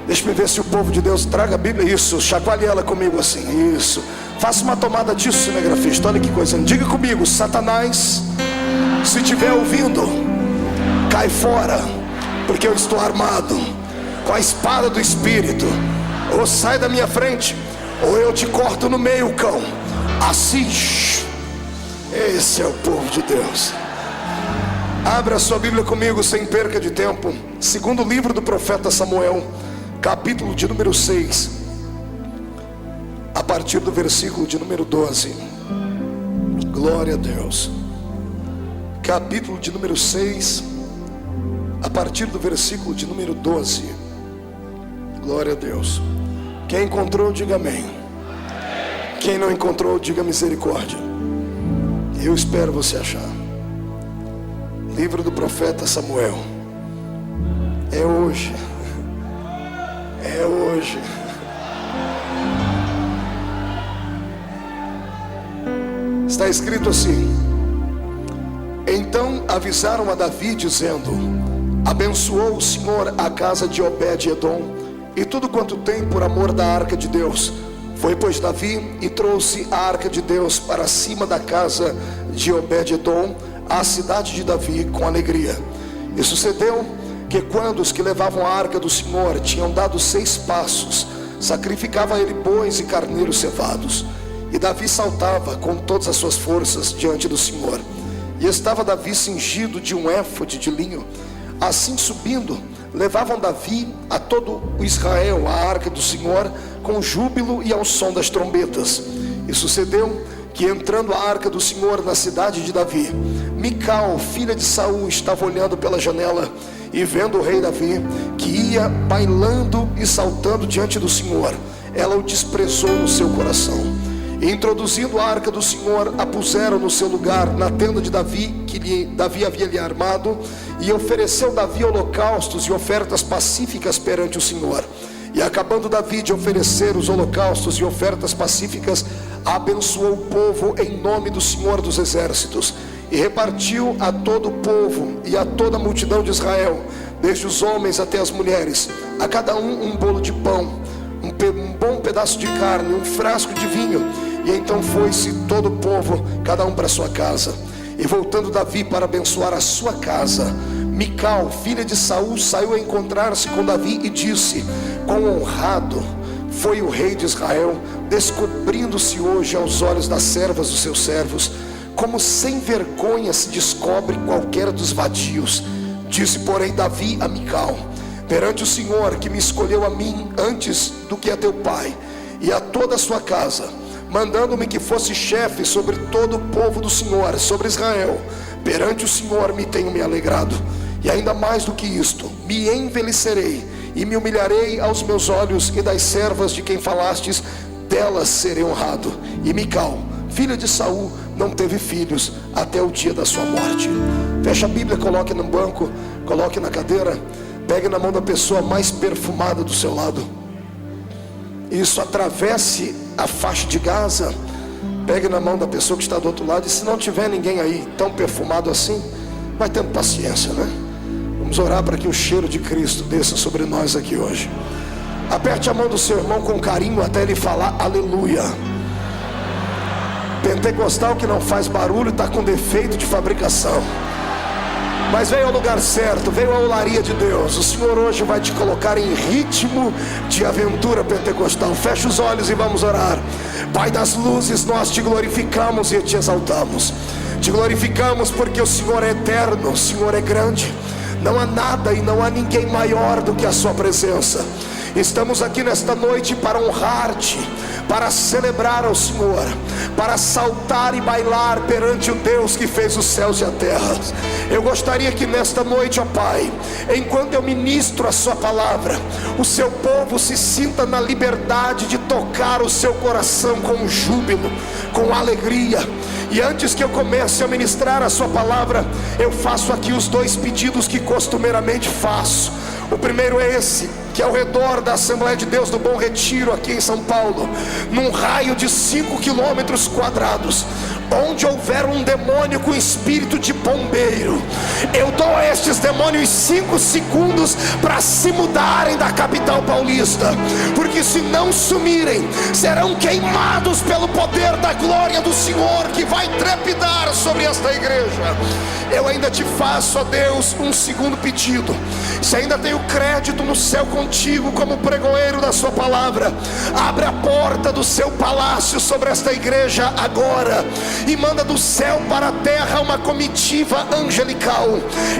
Deixa eu ver se o povo de Deus traga a Bíblia. Isso, chacoalhe ela comigo assim. Isso, faça uma tomada disso, cinegrafista. Olha que coisa. Diga comigo: Satanás, se estiver ouvindo, cai fora, porque eu estou armado com a espada do Espírito. Ou sai da minha frente, ou eu te corto no meio, cão. Assim. Esse é o povo de Deus. Abra a sua Bíblia comigo sem perca de tempo. Segundo livro do profeta Samuel, capítulo de número 6, a partir do versículo de número 12. Glória a Deus. Capítulo de número 6, a partir do versículo de número 12. Glória a Deus. Quem encontrou, diga amém. Quem não encontrou, diga misericórdia. Eu espero você achar. Livro do profeta Samuel. É hoje. É hoje. Está escrito assim: então avisaram a Davi dizendo: abençoou o Senhor a casa de Obed-edom e tudo quanto tem por amor da arca de Deus. Foi pois Davi e trouxe a arca de Deus para cima da casa de Obed-edom, à cidade de Davi, com alegria. E sucedeu que quando os que levavam a arca do Senhor tinham dado 6 passos, sacrificava ele bois e carneiros cevados. E Davi saltava com todas as suas forças diante do Senhor. E estava Davi cingido de um éfode de linho. Assim subindo, levavam Davi a todo o Israel a arca do Senhor com júbilo e ao som das trombetas. E sucedeu que, entrando a arca do Senhor na cidade de Davi, Mical, filha de Saul, estava olhando pela janela, e vendo o rei Davi, que ia bailando e saltando diante do Senhor, ela o desprezou no seu coração. E introduzindo a arca do Senhor, a puseram no seu lugar na tenda de Davi, que Davi havia lhe armado. E ofereceu Davi holocaustos e ofertas pacíficas perante o Senhor. E acabando Davi de oferecer os holocaustos e ofertas pacíficas, abençoou o povo em nome do Senhor dos exércitos, e repartiu a todo o povo e a toda a multidão de Israel, desde os homens até as mulheres, a cada um bolo de pão, um bom pedaço de carne, um frasco de vinho. E então foi-se todo o povo, cada um para sua casa. E voltando Davi para abençoar a sua casa, Mical, filha de Saul, saiu a encontrar-se com Davi e disse: quão honrado foi o rei de Israel, descobrindo-se hoje aos olhos das servas dos seus servos, como sem vergonha se descobre qualquer dos vadios. Disse, porém, Davi a Mical: perante o Senhor, que me escolheu a mim antes do que a teu pai e a toda a sua casa, mandando-me que fosse chefe sobre todo o povo do Senhor, sobre Israel, perante o Senhor me tenho me alegrado. E ainda mais do que isto, me envelhecerei e me humilharei aos meus olhos, e das servas de quem falastes, delas serei honrado. E Mical, filha de Saul, não teve filhos até o dia da sua morte. Feche a Bíblia, coloque no banco, coloque na cadeira, pegue na mão da pessoa mais perfumada do seu lado. Isso, atravesse a faixa de Gaza, pegue na mão da pessoa que está do outro lado. E se não tiver ninguém aí tão perfumado assim, vai tendo paciência, né? Vamos orar para que o cheiro de Cristo desça sobre nós aqui hoje. Aperte a mão do seu irmão com carinho até ele falar aleluia. Pentecostal que não faz barulho está com defeito de fabricação, mas veio ao lugar certo, veio à olaria de Deus. O Senhor hoje vai te colocar em ritmo de aventura pentecostal. Feche os olhos e vamos orar. Pai das luzes, nós te glorificamos e te exaltamos. Te glorificamos porque o Senhor é eterno, o Senhor é grande. Não há nada e não há ninguém maior do que a sua presença. Estamos aqui nesta noite para honrar-te, para celebrar ao Senhor, para saltar e bailar perante o Deus que fez os céus e a terra. Eu gostaria que nesta noite, ó Pai, enquanto eu ministro a sua palavra, o seu povo se sinta na liberdade de tocar o seu coração com júbilo, com alegria. E antes que eu comece a ministrar a sua palavra, eu faço aqui os 2 pedidos que costumeiramente faço. O primeiro é esse, que ao redor da Assembleia de Deus do Bom Retiro, aqui em São Paulo, num raio de 5 quilômetros quadrados, Onde houver um demônio com espírito de bombeiro, eu dou a estes demônios 5 segundos para se mudarem da capital paulista, porque se não sumirem, serão queimados pelo poder da glória do Senhor, que vai trepidar sobre esta igreja. Eu ainda te faço, ó Deus, um segundo pedido. Se ainda tenho crédito no céu contigo como pregoeiro da sua palavra, abre a porta do seu palácio sobre esta igreja agora, e manda do céu para a terra uma comitiva angelical.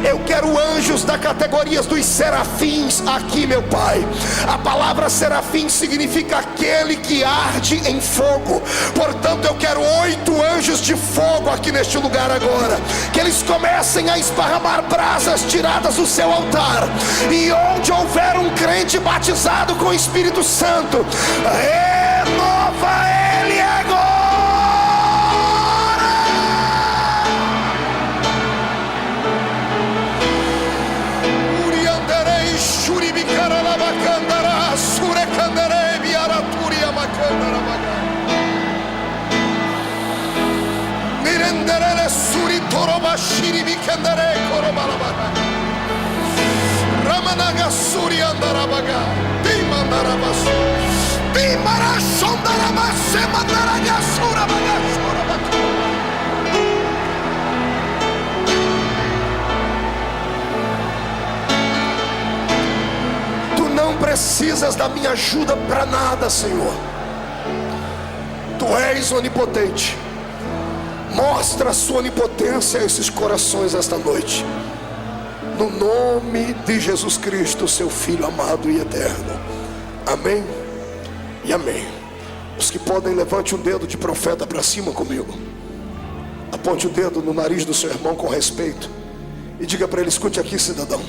Eu quero anjos da categoria dos serafins aqui, meu Pai. A palavra serafim significa aquele que arde em fogo. Portanto, eu quero 8 anjos de fogo aqui neste lugar agora, que eles comecem a esparramar brasas tiradas do seu altar, e onde houver um crente batizado com o Espírito Santo, renova ele agora. Uriandarei shuribicara labacandara surecandarei biaraturia macandara baga mirenderele suri toroba shiribicandare korobala baga ramanaga suri andara baga dimandara basu dimara shondara basse mandara gasura baga shura baga. Tu não precisas da minha ajuda para nada, Senhor. Tu és onipotente. Mostra a sua onipotência a esses corações esta noite, no nome de Jesus Cristo, seu Filho amado e eterno. Amém e amém. Os que podem, levante um dedo de profeta para cima comigo. Aponte o dedo no nariz do seu irmão com respeito e diga para ele: escute aqui, cidadão.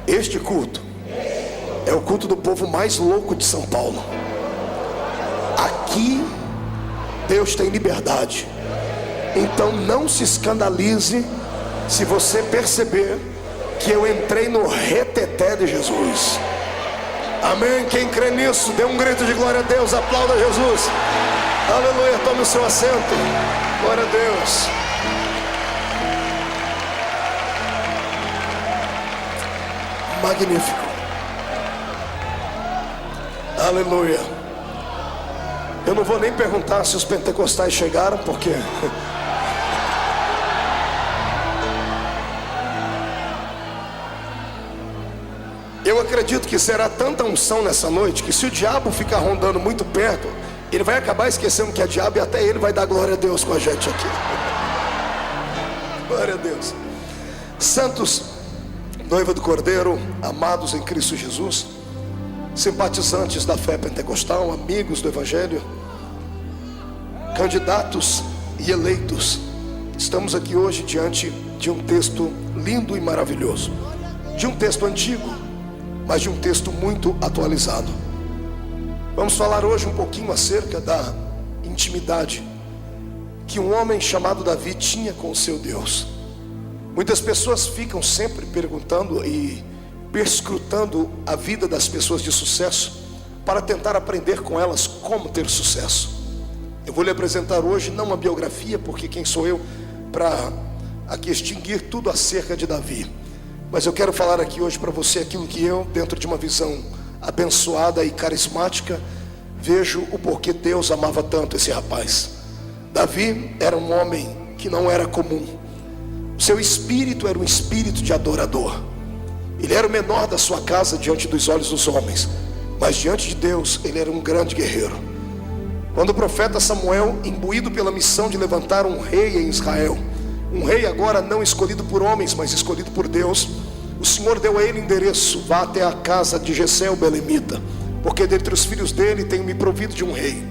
Este culto é o culto do povo mais louco de São Paulo. Aqui Deus tem liberdade. Então não se escandalize se você perceber que eu entrei no reteté de Jesus. Amém? Quem crê nisso, dê um grito de glória a Deus. Aplauda Jesus. Aleluia. Tome o seu assento. Glória a Deus. Magnífico. Aleluia. Eu não vou nem perguntar se os pentecostais chegaram, porque eu acredito que será tanta unção nessa noite, que se o diabo ficar rondando muito perto, ele vai acabar esquecendo que é diabo, e até ele vai dar glória a Deus com a gente aqui. Glória a Deus. Santos, noiva do Cordeiro, amados em Cristo Jesus, simpatizantes da fé pentecostal, amigos do Evangelho, candidatos e eleitos, estamos aqui hoje diante de um texto lindo e maravilhoso, de um texto antigo, mas de um texto muito atualizado. Vamos falar hoje um pouquinho acerca da intimidade que um homem chamado Davi tinha com o seu Deus. Muitas pessoas ficam sempre perguntando e perscrutando a vida das pessoas de sucesso para tentar aprender com elas como ter sucesso. Eu vou lhe apresentar hoje não uma biografia, porque quem sou eu para aqui extinguir tudo acerca de Davi, mas eu quero falar aqui hoje para você aquilo que eu, dentro de uma visão abençoada e carismática, vejo o porquê Deus amava tanto esse rapaz. Davi era um homem que não era comum. O seu espírito era um espírito de adorador. Ele era o menor da sua casa diante dos olhos dos homens, mas diante de Deus ele era um grande guerreiro. Quando o profeta Samuel, imbuído pela missão de levantar um rei em Israel, um rei agora não escolhido por homens, mas escolhido por Deus, o Senhor deu a ele endereço: vá até a casa de Jessé o belemita, porque dentre os filhos dele tenho me provido de um rei.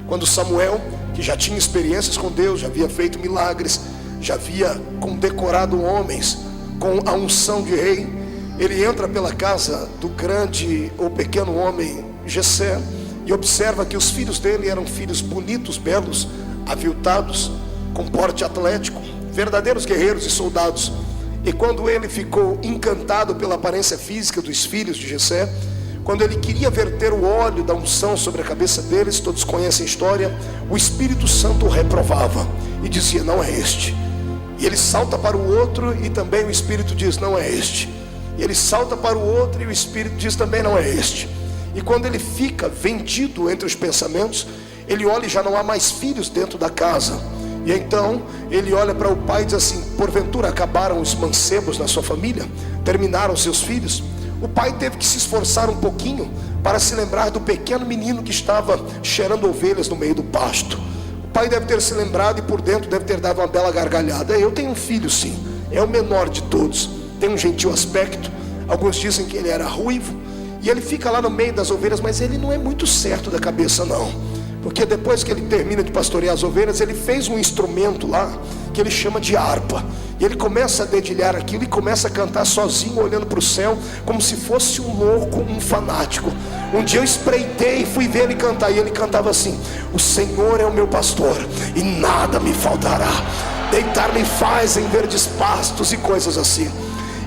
Quando Samuel, que já tinha experiências com Deus, já havia feito milagres, já havia condecorado homens com a unção de rei, ele entra pela casa do grande ou pequeno homem Jessé e observa que os filhos dele eram filhos bonitos, belos, aviltados, com porte atlético, verdadeiros guerreiros e soldados. E quando ele ficou encantado pela aparência física dos filhos de Jessé, quando ele queria verter o óleo da unção sobre a cabeça deles, todos conhecem a história, o Espírito Santo o reprovava e dizia: não é este. E ele salta para o outro e também o Espírito diz: não é este. E ele salta para o outro e o Espírito diz: também não é este. E quando ele fica vendido entre os pensamentos, ele olha e já não há mais filhos dentro da casa. E então ele olha para o pai e diz assim: porventura acabaram os mancebos na sua família? Terminaram seus filhos? O pai teve que se esforçar um pouquinho para se lembrar do pequeno menino que estava cheirando ovelhas no meio do pasto. O pai deve ter se lembrado e por dentro deve ter dado uma bela gargalhada. Eu tenho um filho, sim, é o menor de todos, tem um gentil aspecto. Alguns dizem que ele era ruivo. E ele fica lá no meio das ovelhas, mas ele não é muito certo da cabeça não, porque depois que ele termina de pastorear as ovelhas, ele fez um instrumento lá que ele chama de harpa. E ele começa a dedilhar aquilo e começa a cantar sozinho, olhando para o céu, como se fosse um louco, um fanático. Um dia eu espreitei e fui ver ele cantar, e ele cantava assim: o Senhor é o meu pastor e nada me faltará, deitar-me faz em verdes pastos e coisas assim.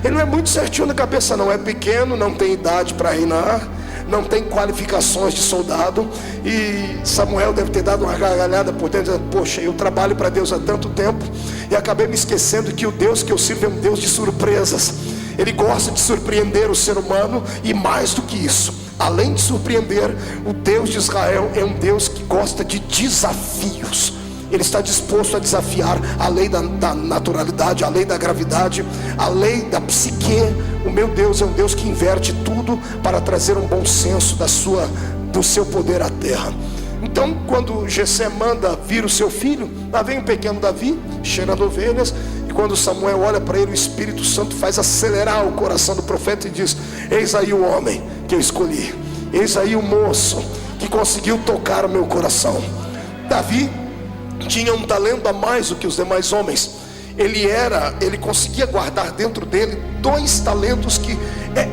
Ele não é muito certinho na cabeça não, é pequeno, não tem idade para reinar, não tem qualificações de soldado. E Samuel deve ter dado uma gargalhada por dentro, dizendo: poxa, eu trabalho para Deus há tanto tempo e acabei me esquecendo que o Deus que eu sirvo é um Deus de surpresas. Ele gosta de surpreender o ser humano, e mais do que isso, além de surpreender, o Deus de Israel é um Deus que gosta de desafios. Ele está disposto a desafiar a lei da naturalidade, a lei da gravidade, a lei da psique. O meu Deus é um Deus que inverte tudo para trazer um bom senso do seu poder à terra. Então, quando Jessé manda vir o seu filho, lá vem o pequeno Davi, cheirando ovelhas. E quando Samuel olha para ele, o Espírito Santo faz acelerar o coração do profeta e diz: eis aí o homem que eu escolhi, eis aí o moço que conseguiu tocar o meu coração. Davi tinha um talento a mais do que os demais homens. Ele conseguia guardar dentro dele 2 talentos que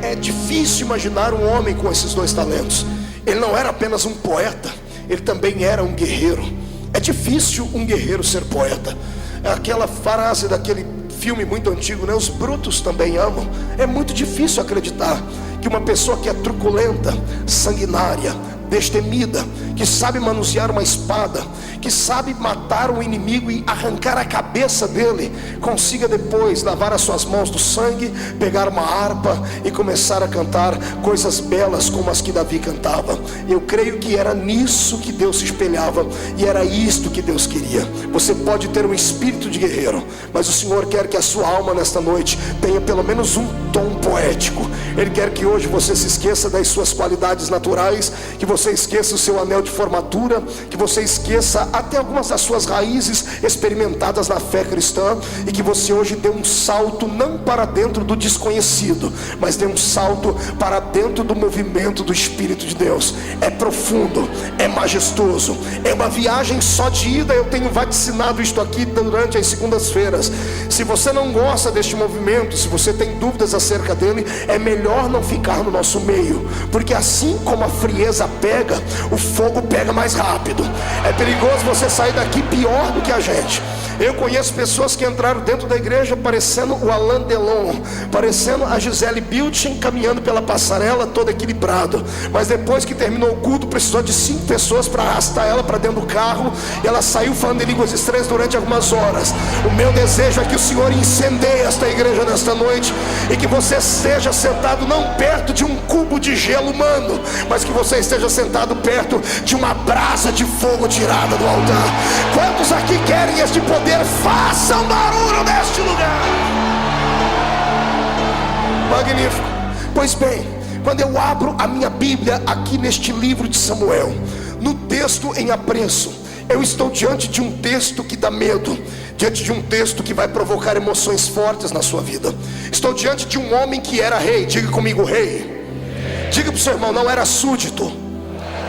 é difícil imaginar um homem com esses 2 talentos. Ele não era apenas um poeta, ele também era um guerreiro. É difícil um guerreiro ser poeta. É aquela frase daquele filme muito antigo, né? Os brutos também amam. É muito difícil acreditar que uma pessoa que é truculenta, sanguinária, destemida, que sabe manusear uma espada, que sabe matar um inimigo e arrancar a cabeça dele, consiga depois lavar as suas mãos do sangue, pegar uma harpa e começar a cantar coisas belas como as que Davi cantava. Eu creio que era nisso que Deus se espelhava, e era isto que Deus queria. Você pode ter um espírito de guerreiro, mas o Senhor quer que a sua alma nesta noite tenha pelo menos um tom poético. Ele quer que hoje você se esqueça das suas qualidades naturais, que você esqueça o seu anel de formatura, que você esqueça até algumas das suas raízes experimentadas na fé cristã, e que você hoje dê um salto não para dentro do desconhecido, mas dê um salto para dentro do movimento do Espírito de Deus. É profundo, é majestoso, é uma viagem só de ida. Eu tenho vaticinado isto aqui durante as segundas-feiras. Se você não gosta deste movimento, se você tem dúvidas acerca dele, é melhor não ficar no nosso meio, porque assim como a frieza pega, o fogo pega mais rápido. É perigoso você sair daqui pior do que a gente. Eu conheço pessoas que entraram dentro da igreja parecendo o Alain Delon, parecendo a Gisele Bündchen, caminhando pela passarela todo equilibrado, mas depois que terminou o culto precisou de 5 pessoas para arrastar ela para dentro do carro, e ela saiu falando em línguas estranhas durante algumas horas. O meu desejo é que o Senhor incendeie esta igreja nesta noite, e que você esteja sentado não perto de um cubo de gelo humano, mas que você esteja sentado perto de uma brasa de fogo tirada do altar. Quantos aqui querem este poder? Façam barulho neste lugar. Magnífico. Pois bem, quando eu abro a minha Bíblia aqui neste livro de Samuel, no texto em apreço, eu estou diante de um texto que dá medo, diante de um texto que vai provocar emoções fortes na sua vida. Estou diante de um homem que era rei. Diga comigo, rei. Diga para o seu irmão, não era súdito.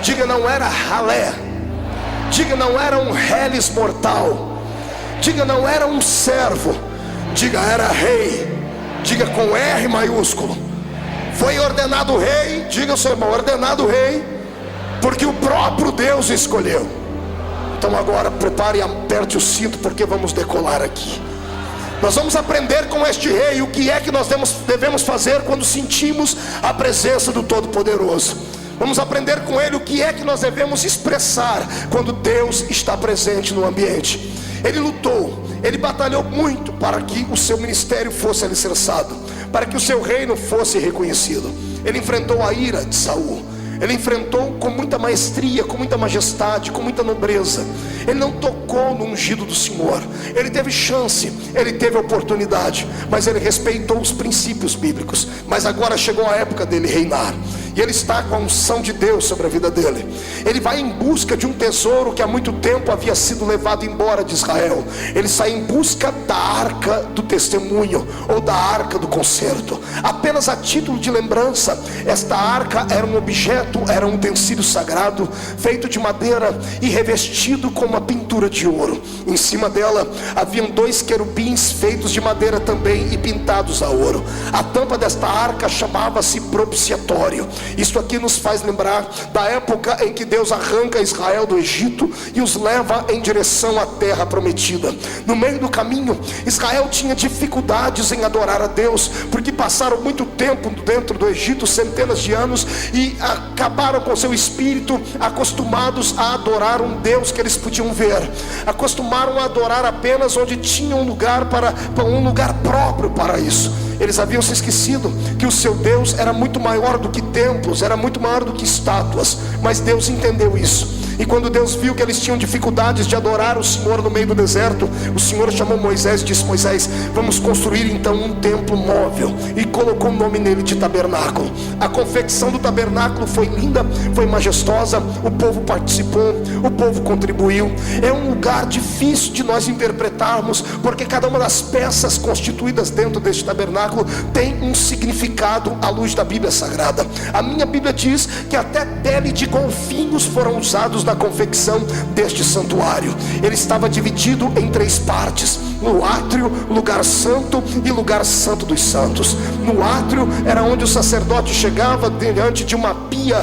Diga, não era ralé. Diga, não era um reles mortal. Diga, não era um servo. Diga, era rei. Diga com R maiúsculo. Foi ordenado rei. Diga ao seu irmão, ordenado rei, porque o próprio Deus escolheu. Então agora prepare e aperte o cinto, porque vamos decolar aqui. Nós vamos aprender com este rei o que é que nós devemos fazer quando sentimos a presença do Todo-Poderoso. Vamos aprender com ele o que é que nós devemos expressar quando Deus está presente no ambiente. Ele lutou, ele batalhou muito para que o seu ministério fosse alicerçado, para que o seu reino fosse reconhecido. Ele enfrentou a ira de Saul. Ele enfrentou com muita maestria, com muita majestade, com muita nobreza. Ele não tocou no ungido do Senhor. Ele teve chance, ele teve oportunidade, mas ele respeitou os princípios bíblicos. Mas agora chegou a época dele reinar, e ele está com a unção de Deus sobre a vida dele. Ele vai em busca de um tesouro que há muito tempo havia sido levado embora de Israel. Ele sai em busca da arca do testemunho, ou da arca do concerto. Apenas a título de lembrança, esta arca era um objeto, era um utensílio sagrado, feito de madeira e revestido com uma pintura de ouro. Em cima dela haviam 2 querubins feitos de madeira também e pintados a ouro. A tampa desta arca chamava-se propiciatório. Isso aqui nos faz lembrar da época em que Deus arranca Israel do Egito e os leva em direção à terra prometida. No meio do caminho, Israel tinha dificuldades em adorar a Deus, porque passaram muito tempo dentro do Egito, centenas de anos, e acabaram com seu espírito acostumados a adorar um Deus que eles podiam ver. Acostumaram a adorar apenas onde tinha um lugar próprio para isso. Eles haviam se esquecido que o seu Deus era muito maior do que templos, era muito maior do que estátuas. Mas Deus entendeu isso. E quando Deus viu que eles tinham dificuldades de adorar o Senhor no meio do deserto, o Senhor chamou Moisés e disse: Moisés, vamos construir então um templo móvel. E colocou o nome nele de tabernáculo. A confecção do tabernáculo foi linda, foi majestosa. O povo participou, o povo contribuiu. É um lugar difícil de nós interpretarmos, porque cada uma das peças constituídas dentro deste tabernáculo tem um significado à luz da Bíblia Sagrada. A minha Bíblia diz que até pele de golfinhos foram usados na confecção deste santuário. Ele estava dividido em 3 partes: no átrio, lugar santo e lugar santo dos santos. No átrio era onde o sacerdote chegava diante de uma pia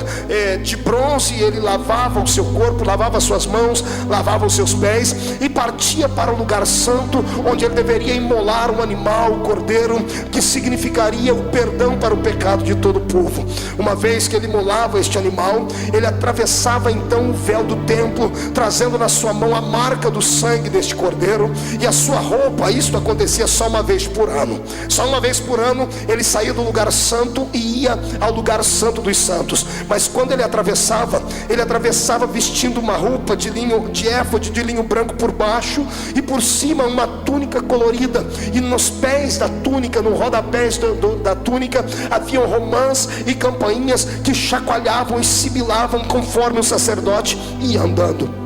de bronze, e ele lavava o seu corpo, lavava suas mãos, lavava os seus pés, e partia para o lugar santo, onde ele deveria imolar um animal, o cordeiro, que significaria o perdão para o pecado de todo o povo. Uma vez que ele imolava este animal, ele atravessava então o véu do templo, trazendo na sua mão a marca do sangue deste cordeiro, e a sua roupa. Isso acontecia só uma vez por ano. Só uma vez por ano ele saía do lugar santo e ia ao lugar santo dos santos. Mas quando ele atravessava vestindo uma roupa de linho, de éfode de linho branco por baixo, e por cima uma túnica colorida. E nos pés da túnica, no rodapés da túnica, haviam romãs e campainhas que chacoalhavam e sibilavam conforme o sacerdote ia andando.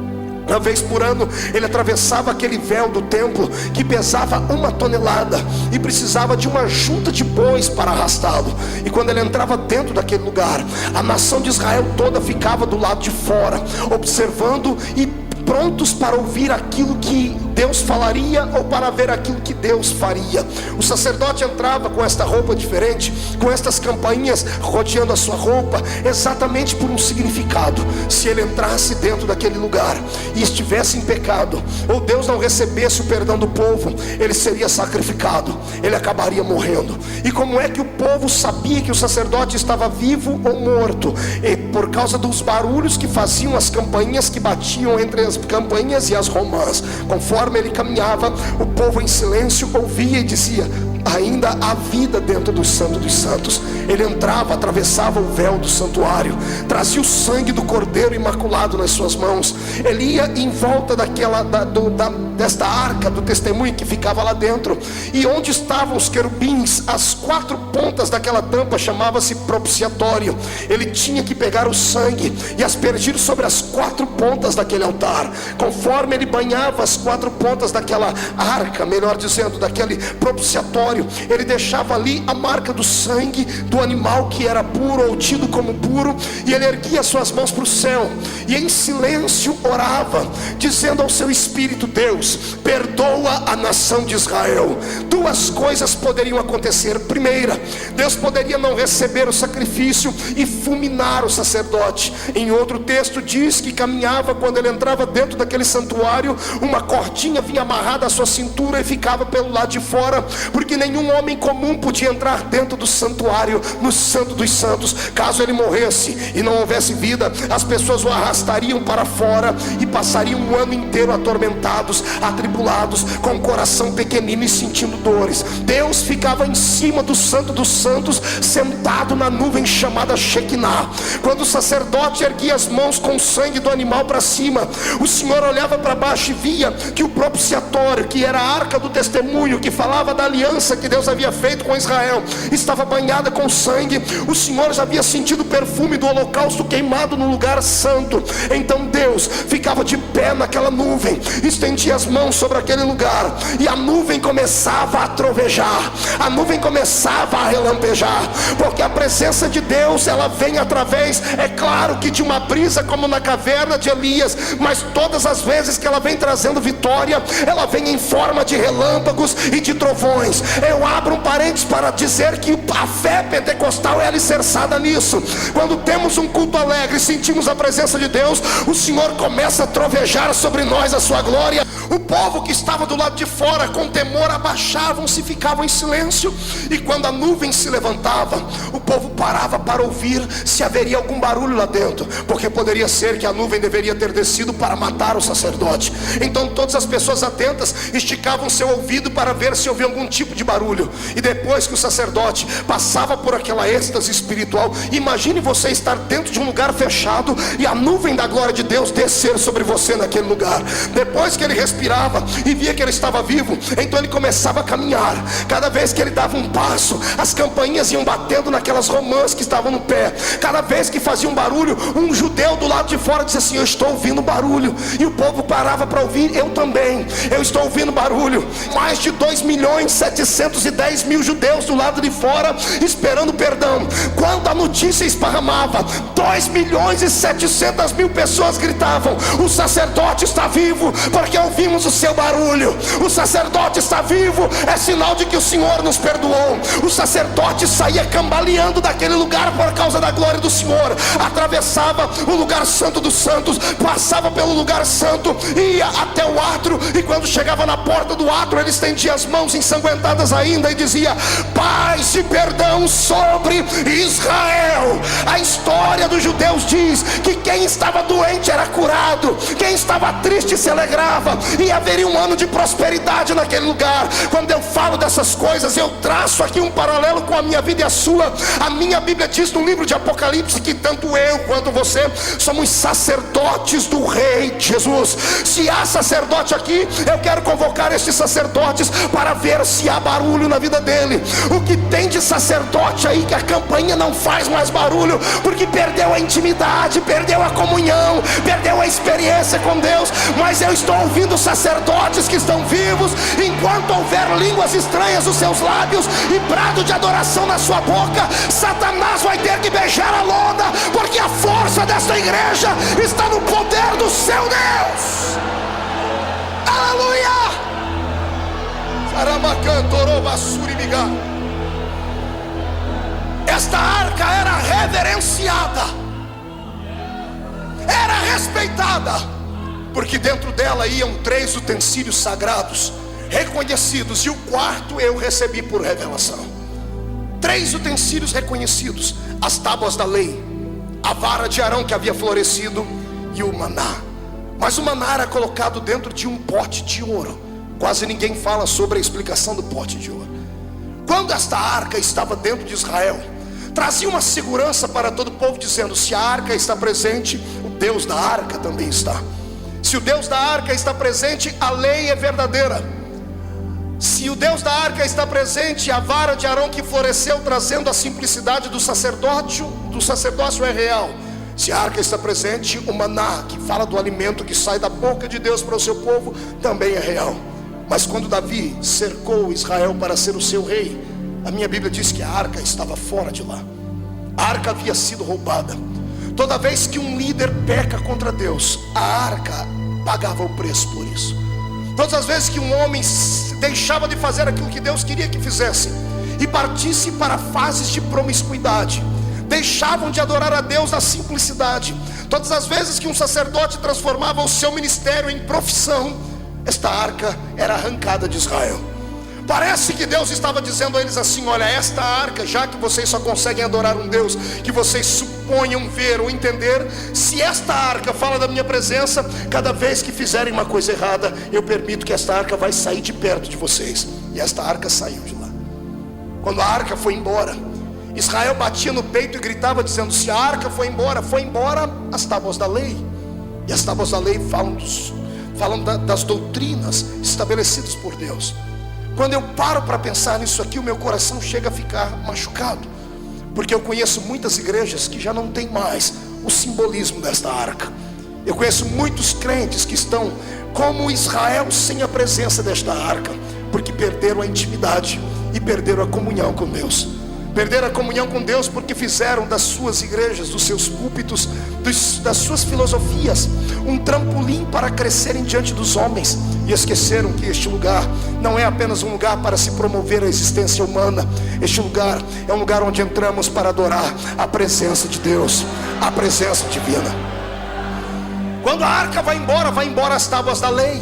Uma vez por ano ele atravessava aquele véu do templo, que pesava 1 tonelada, e precisava de uma junta de bois para arrastá-lo. E quando ele entrava dentro daquele lugar, a nação de Israel toda ficava do lado de fora, observando e prontos para ouvir aquilo que Deus falaria, ou para ver aquilo que Deus faria. O sacerdote entrava com esta roupa diferente, com estas campainhas rodeando a sua roupa, exatamente por um significado. Se ele entrasse dentro daquele lugar e estivesse em pecado, ou Deus não recebesse o perdão do povo, ele seria sacrificado, ele acabaria morrendo. E como é que o povo sabia que o sacerdote estava vivo ou morto? E por causa dos barulhos que faziam as campainhas, que batiam entre as campainhas e as romãs. Conforme ele caminhava, o povo em silêncio ouvia e dizia: ainda há vida dentro do Santo dos Santos. Ele entrava, atravessava o véu do santuário, trazia o sangue do cordeiro imaculado nas suas mãos. Ele ia em volta desta arca do testemunho que ficava lá dentro. E onde estavam os querubins, as 4 pontas daquela tampa chamava-se propiciatório. Ele tinha que pegar o sangue e aspergir sobre as 4 pontas daquele altar. Conforme ele banhava as 4 pontas daquela arca, melhor dizendo, daquele propiciatório, sacrifício, ele deixava ali a marca do sangue do animal que era puro ou tido como puro, e ele erguia suas mãos para o céu e em silêncio orava, dizendo ao seu espírito: Deus, perdoa a nação de Israel. Duas coisas poderiam acontecer. Primeira, Deus poderia não receber o sacrifício e fulminar o sacerdote. Em outro texto diz que caminhava, quando ele entrava dentro daquele santuário, uma cordinha vinha amarrada à sua cintura e ficava pelo lado de fora, porque nenhum homem comum podia entrar dentro do santuário, no Santo dos Santos. Caso ele morresse e não houvesse vida, as pessoas o arrastariam para fora e passariam um ano inteiro atormentados, atribulados, com o coração pequenino e sentindo dores. Deus ficava em cima do Santo dos Santos, sentado na nuvem chamada Shekinah. Quando o sacerdote erguia as mãos com o sangue do animal para cima, o Senhor olhava para baixo e via que o propiciatório, que era a arca do testemunho, que falava da aliança que Deus havia feito com Israel, estava banhada com sangue. O Senhor já havia sentido o perfume do holocausto queimado no lugar santo. Então Deus ficava de pé naquela nuvem, estendia as mãos sobre aquele lugar, e a nuvem começava a trovejar, a nuvem começava a relampejar, porque a presença de Deus, ela vem através, é claro que de uma brisa, como na caverna de Elias, mas todas as vezes que ela vem trazendo vitória, ela vem em forma de relâmpagos e de trovões. Eu abro um parênteses para dizer que a fé pentecostal é alicerçada nisso. Quando temos um culto alegre e sentimos a presença de Deus, o Senhor começa a trovejar sobre nós a sua glória. O povo que estava do lado de fora, com temor, abaixavam-se e ficavam em silêncio, e quando a nuvem se levantava, o povo parava para ouvir se haveria algum barulho lá dentro, porque poderia ser que a nuvem deveria ter descido para matar o sacerdote. Então todas as pessoas atentas esticavam seu ouvido para ver se havia algum tipo de barulho. E depois que o sacerdote passava por aquela êxtase espiritual, imagine você estar dentro de um lugar fechado e a nuvem da glória de Deus descer sobre você naquele lugar. Depois que ele respirava e via que ele estava vivo, então ele começava a caminhar. Cada vez que ele dava um passo, as campainhas iam batendo naquelas romãs que estavam no pé. Cada vez que fazia um barulho, um judeu do lado de fora dizia assim: eu estou ouvindo barulho. E o povo parava para ouvir: eu também, eu estou ouvindo barulho. Mais de 2.710.000 judeus do lado de fora esperando perdão. Quando a notícia esparramava, 2.700.000 pessoas gritavam: o sacerdote está vivo, porque ouvimos o seu barulho. O sacerdote está vivo, é sinal de que o Senhor nos perdoou. O sacerdote saía cambaleando daquele lugar por causa da glória do Senhor, atravessava o lugar santo dos santos, passava pelo lugar santo, ia até o átrio, e quando chegava na porta do átrio, ele estendia as mãos ensanguentadas ainda e dizia: paz e perdão sobre Israel. A história dos judeus diz que quem estava doente era curado, quem estava triste se alegrava, e haveria um ano de prosperidade naquele lugar. Quando eu falo dessas coisas, eu traço aqui um paralelo com a minha vida e a sua. A minha Bíblia diz no livro de Apocalipse que tanto eu quanto você somos sacerdotes do Rei Jesus. Se há sacerdote aqui, eu quero convocar estes sacerdotes para ver se há barulho na vida dele. O que tem de sacerdote aí que a campainha não faz mais barulho, porque perdeu a intimidade, perdeu a comunhão, perdeu a experiência com Deus. Mas eu estou ouvindo sacerdotes que estão vivos, enquanto houver línguas estranhas nos seus lábios e brado de adoração na sua boca, Satanás vai ter que beijar a lona, porque a força desta igreja está no poder do seu Deus. Aleluia. Esta arca era reverenciada, era respeitada, porque dentro dela iam 3 utensílios sagrados reconhecidos, e o quarto eu recebi por revelação. 3 utensílios reconhecidos: as tábuas da lei, a vara de Arão que havia florescido e o maná. Mas o maná era colocado dentro de um pote de ouro. Quase ninguém fala sobre a explicação do pote de ouro. Quando esta arca estava dentro de Israel, trazia uma segurança para todo o povo, dizendo: se a arca está presente, o Deus da arca também está. Se o Deus da arca está presente, a lei é verdadeira. Se o Deus da arca está presente, a vara de Arão que floresceu trazendo a simplicidade do sacerdócio é real. Se a arca está presente, o maná, que fala do alimento que sai da boca de Deus para o seu povo, também é real. Mas quando Davi cercou Israel para ser o seu rei, a minha Bíblia diz que a arca estava fora de lá. A arca havia sido roubada. Toda vez que um líder peca contra Deus, a arca pagava o preço por isso. Todas as vezes que um homem deixava de fazer aquilo que Deus queria que fizesse e partisse para fases de promiscuidade, deixavam de adorar a Deus na simplicidade. Todas as vezes que um sacerdote transformava o seu ministério em profissão, esta arca era arrancada de Israel. Parece que Deus estava dizendo a eles assim: olha, esta arca, já que vocês só conseguem adorar um Deus que vocês suponham ver ou entender, se esta arca fala da minha presença, cada vez que fizerem uma coisa errada, eu permito que esta arca vai sair de perto de vocês. E esta arca saiu de lá. Quando a arca foi embora, Israel batia no peito e gritava dizendo: se a arca foi embora as tábuas da lei. E as tábuas da lei falam das doutrinas estabelecidas por Deus. Quando eu paro para pensar nisso aqui, o meu coração chega a ficar machucado, porque eu conheço muitas igrejas que já não tem mais o simbolismo desta arca. Eu conheço muitos crentes que estão como Israel sem a presença desta arca, porque perderam a intimidade e perderam a comunhão com Deus. Perderam a comunhão com Deus porque fizeram das suas igrejas, dos seus púlpitos, das suas filosofias, um trampolim para crescerem diante dos homens. E esqueceram que este lugar não é apenas um lugar para se promover a existência humana. Este lugar é um lugar onde entramos para adorar a presença de Deus, a presença divina. Quando a arca vai embora as tábuas da lei.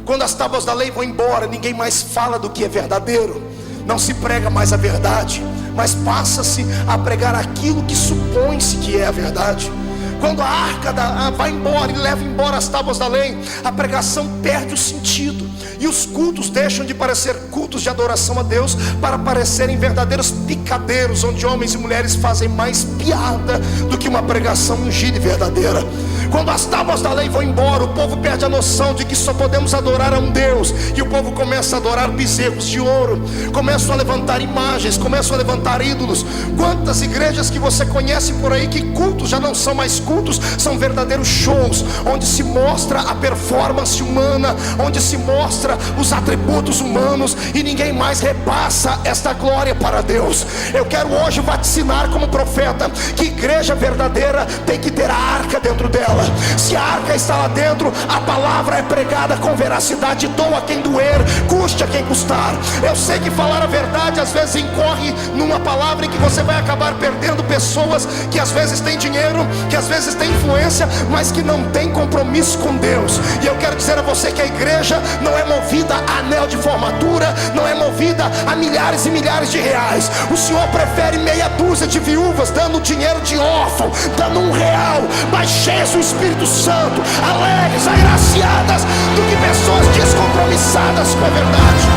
Quando as tábuas da lei vão embora, ninguém mais fala do que é verdadeiro. Não se prega mais a verdade, mas passa-se a pregar aquilo que supõe-se que é a verdade. Quando a arca vai embora e leva embora as tábuas da lei, a pregação perde o sentido, e os cultos deixam de parecer cultos de adoração a Deus para parecerem verdadeiros picadeiros, onde homens e mulheres fazem mais piada do que uma pregação ungida e verdadeira. Quando as tábuas da lei vão embora, o povo perde a noção de que só podemos adorar a um Deus, e o povo começa a adorar bezerros de ouro, começam a levantar imagens, começam a levantar ídolos. Quantas igrejas que você conhece por aí que cultos já não são mais cultos, são verdadeiros shows, onde se mostra a performance humana, onde se mostra os atributos humanos, e ninguém mais repassa esta glória para Deus. Eu quero hoje vaticinar como profeta que igreja verdadeira tem que ter a arca dentro dela. Se a arca está lá dentro, a palavra é pregada com veracidade, doa quem doer, custe a quem custar. Eu sei que falar a verdade às vezes incorre numa palavra em que você vai acabar perdendo pessoas que às vezes têm dinheiro, que às vezes têm influência, mas que não têm compromisso com Deus. E eu quero dizer a você que a igreja não é movida a anel de formatura, não é movida a milhares e milhares de reais. O Senhor prefere meia dúzia de viúvas dando dinheiro de órfão, dando R$1, mas cheias do Espírito Santo, alegres, agraciadas, do que pessoas descompromissadas com a verdade.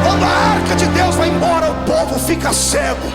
Quando a arca de Deus vai embora, o povo fica cego,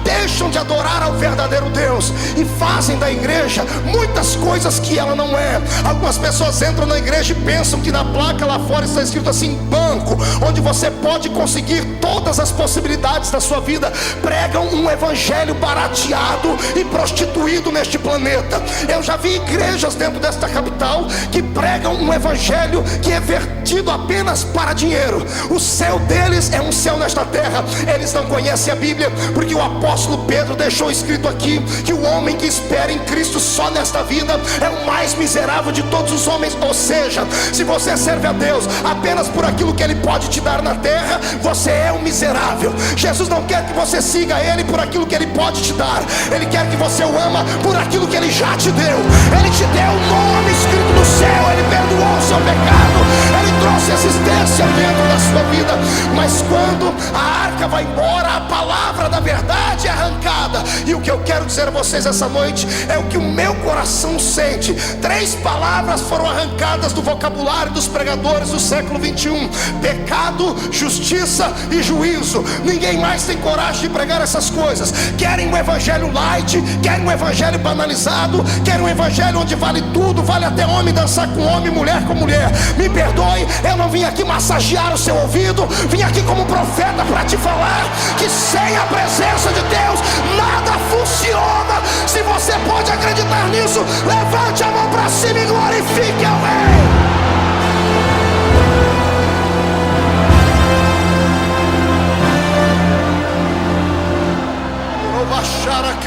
deixam de adorar ao verdadeiro Deus e fazem da igreja muitas coisas que ela não é. Algumas pessoas entram na igreja e pensam que na placa lá fora está escrito assim: banco, onde você pode conseguir todas as possibilidades da sua vida. Pregam um evangelho barateado e prostituído neste planeta. Eu já vi igrejas dentro desta capital que pregam um evangelho que é vertido apenas para dinheiro. O céu deles é um céu nesta terra. Eles não conhecem a Bíblia, porque o apóstolo Pedro deixou escrito aqui que o homem que espera em Cristo só nesta vida é o mais miserável de todos os homens. Ou seja, se você serve a Deus apenas por aquilo que Ele pode te dar na terra, você é um miserável. Jesus não quer que você siga Ele por aquilo que Ele pode te dar. Ele quer que você o ama por aquilo que Ele já te deu. Ele te deu um nome escrito no céu, Ele perdoou o seu pecado, Ele trouxe existência dentro da sua vida. Mas quando a arca vai embora, a palavra da verdade é arrancada. E o que eu quero dizer a vocês essa noite é o que o meu coração sente. 3 palavras foram arrancadas do vocabulário dos pregadores do século 21: pecado, justiça e juízo. Ninguém mais tem coragem de pregar essas coisas. Querem um evangelho light, querem um evangelho banalizado, querem um evangelho onde vale tudo, vale até homem dançar com homem, mulher com mulher. Me perdoe, eu não vim aqui massagear o seu ouvido, vim aqui como profeta para te falar que sem a presença de Deus nada funciona. Se você pode acreditar nisso, levante a mão para cima e glorifique ao Rei.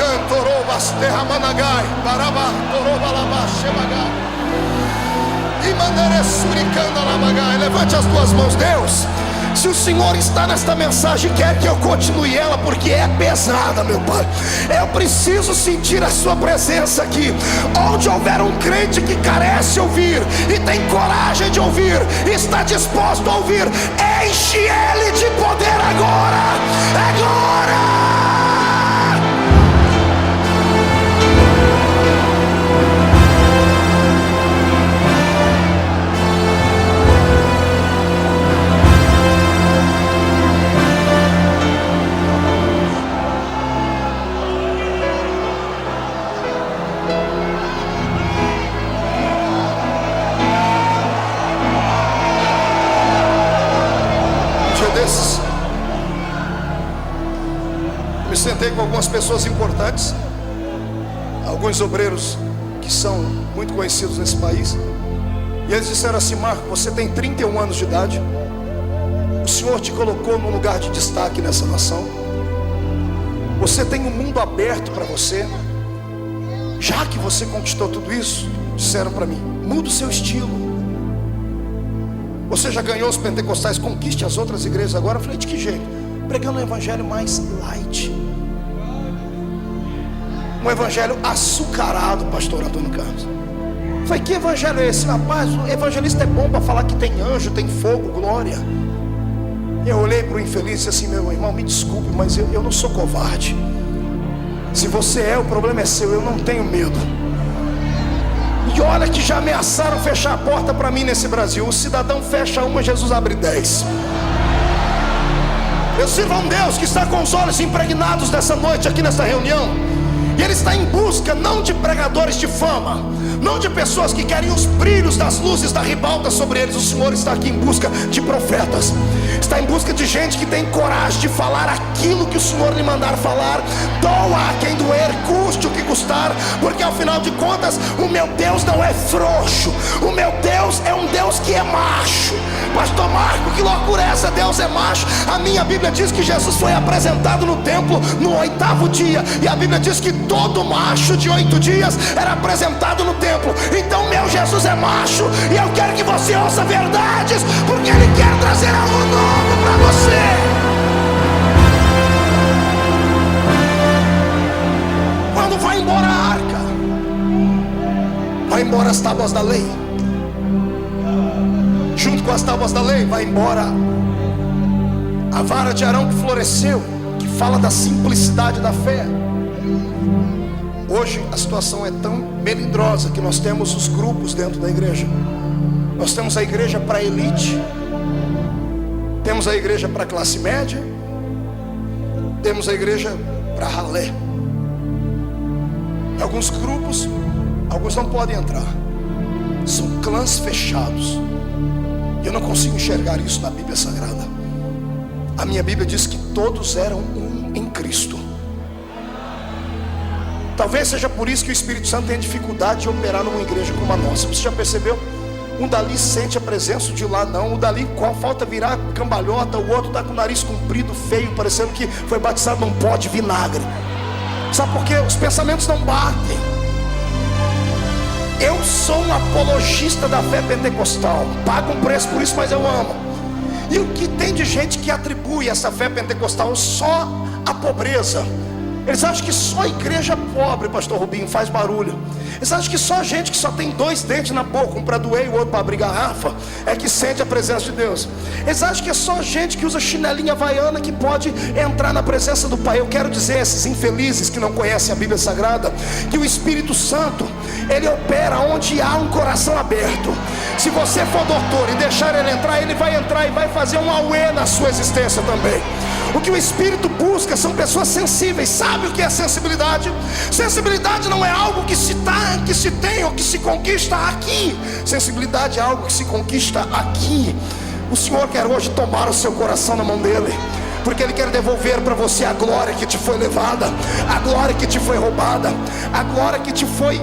Cantorobas terramanagai, baraba toroba laba shemagai. E manere suricanda labagai. Levante as tuas mãos, Deus. Se o Senhor está nesta mensagem, quer que eu continue ela, porque é pesada, meu Pai. Eu preciso sentir a sua presença aqui. Onde houver um crente que carece ouvir e tem coragem de ouvir, está disposto a ouvir, enche ele de poder agora. Agora! Me sentei com algumas pessoas importantes, alguns obreiros que são muito conhecidos nesse país, e eles disseram assim: Marco, você tem 31 anos de idade, o Senhor te colocou num lugar de destaque nessa nação, você tem um mundo aberto para você. Já que você conquistou tudo isso, disseram para mim, muda o seu estilo. Você já ganhou os pentecostais, conquiste as outras igrejas agora. Eu falei, de que jeito? Pregando um evangelho mais light, um evangelho açucarado, pastor Antônio Carlos. Eu falei, que evangelho é esse? Rapaz, o evangelista é bom para falar que tem anjo, tem fogo, glória. Eu olhei para o infeliz e disse assim: meu irmão, me desculpe, mas eu não sou covarde. Se você é, o problema é seu, eu não tenho medo. E olha que já ameaçaram fechar a porta para mim nesse Brasil. O cidadão fecha uma, Jesus abre 10. Eu sirvo a um Deus que está com os olhos impregnados nessa noite aqui nessa reunião. E Ele está em busca não de pregadores de fama, não de pessoas que querem os brilhos das luzes da ribalta sobre eles. O Senhor está aqui em busca de profetas, está em busca de gente que tem coragem de falar aquilo que o Senhor lhe mandar falar. Doa a quem doer, custe o que custar, porque ao final de contas o meu Deus não é frouxo. O meu Deus é um Deus que é macho. Pastor Marco, que loucura é essa? Deus é macho? A minha Bíblia diz que Jesus foi apresentado no templo no 8º dia, e a Bíblia diz que todo macho de 8 dias era apresentado no templo. Então meu Jesus é macho, e eu quero que você ouça verdades, porque Ele quer trazer algo novo para você. Quando vai embora a arca, vai embora as tábuas da lei. Junto com as tábuas da lei, vai embora a vara de Arão que floresceu, que fala da simplicidade da fé. Hoje a situação é tão melindrosa que nós temos os grupos dentro da igreja. Nós temos a igreja para elite, temos a igreja para classe média, temos a igreja para ralé. Alguns grupos, alguns não podem entrar, são clãs fechados. E eu não consigo enxergar isso na Bíblia Sagrada. A minha Bíblia diz que todos eram um em Cristo. Talvez seja por isso que o Espírito Santo tem dificuldade de operar numa igreja como a nossa. Você já percebeu? Um dali sente a presença, de lá não. O dali falta virar cambalhota, o outro está com o nariz comprido, feio, parecendo que foi batizado num pó de vinagre. Sabe por quê? Os pensamentos não batem. Eu sou um apologista da fé pentecostal, pago um preço por isso, mas eu amo. E o que tem de gente que atribui essa fé pentecostal só à pobreza? Eles acham que só igreja pobre, pastor Rubinho, faz barulho. Eles acham que só gente que só tem 2 dentes na boca, um para doer e o outro para abrir garrafa, é que sente a presença de Deus. Eles acham que é só gente que usa chinelinha havaiana que pode entrar na presença do Pai. Eu quero dizer a esses infelizes que não conhecem a Bíblia Sagrada, que o Espírito Santo, Ele opera onde há um coração aberto. Se você for doutor e deixar Ele vai entrar e vai fazer um auê na sua existência também. O que o Espírito busca são pessoas sensíveis. Sabe o que é sensibilidade? Sensibilidade não é algo que se tem ou que se conquista aqui. Sensibilidade é algo que se conquista aqui. O Senhor quer hoje tomar o seu coração na mão dEle, porque Ele quer devolver para você a glória que te foi levada, a glória que te foi roubada, a glória que te foi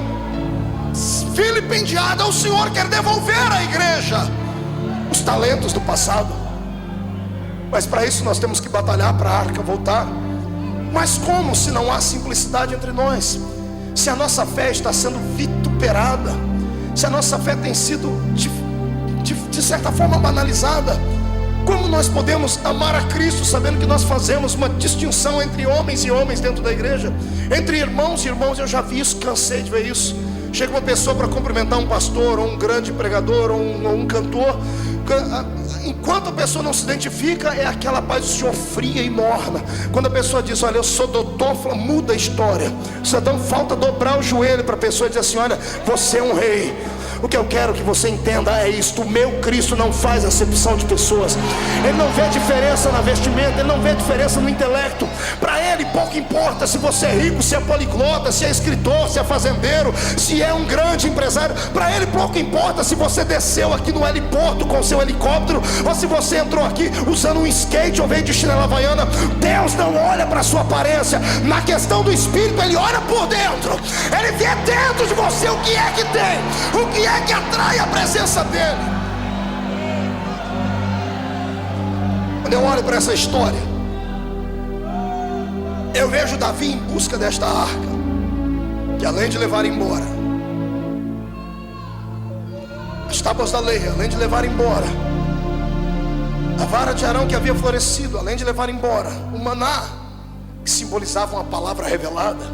vilipendiada. O Senhor quer devolver à igreja os talentos do passado. Mas para isso nós temos que batalhar para a arca voltar. Mas como se não há simplicidade entre nós? Se a nossa fé está sendo vituperada, se a nossa fé tem sido de certa forma banalizada, como nós podemos amar a Cristo sabendo que nós fazemos uma distinção entre homens e homens dentro da igreja, entre irmãos e irmãos? Eu já vi isso, cansei de ver isso. Chega uma pessoa para cumprimentar um pastor, ou um grande pregador, ou um cantor, enquanto a pessoa não se identifica, é aquela paz do Senhor fria e morna. Quando a pessoa diz: olha, eu sou doutor, fala, muda a história. Só dá falta dobrar o joelho para a pessoa dizer assim: olha, você é um rei. O que eu quero que você entenda é isto: o meu Cristo não faz acepção de pessoas. Ele não vê diferença na vestimenta, ele não vê diferença no intelecto. Para ele pouco importa se você é rico, se é poliglota, se é escritor, se é fazendeiro, se é um grande empresário. Para ele pouco importa se você desceu aqui no heliporto com seu helicóptero, ou se você entrou aqui usando um skate ou veio de chinela havaiana. Deus não olha para a sua aparência. Na questão do espírito, ele olha por dentro. Ele vê dentro de você o que é que tem, o que é que atrai a presença dele. Quando eu olho para essa história, eu vejo Davi em busca desta arca, que além de levar embora as tábuas da lei, além de levar embora a vara de Arão que havia florescido, além de levar embora o maná, que simbolizava uma palavra revelada,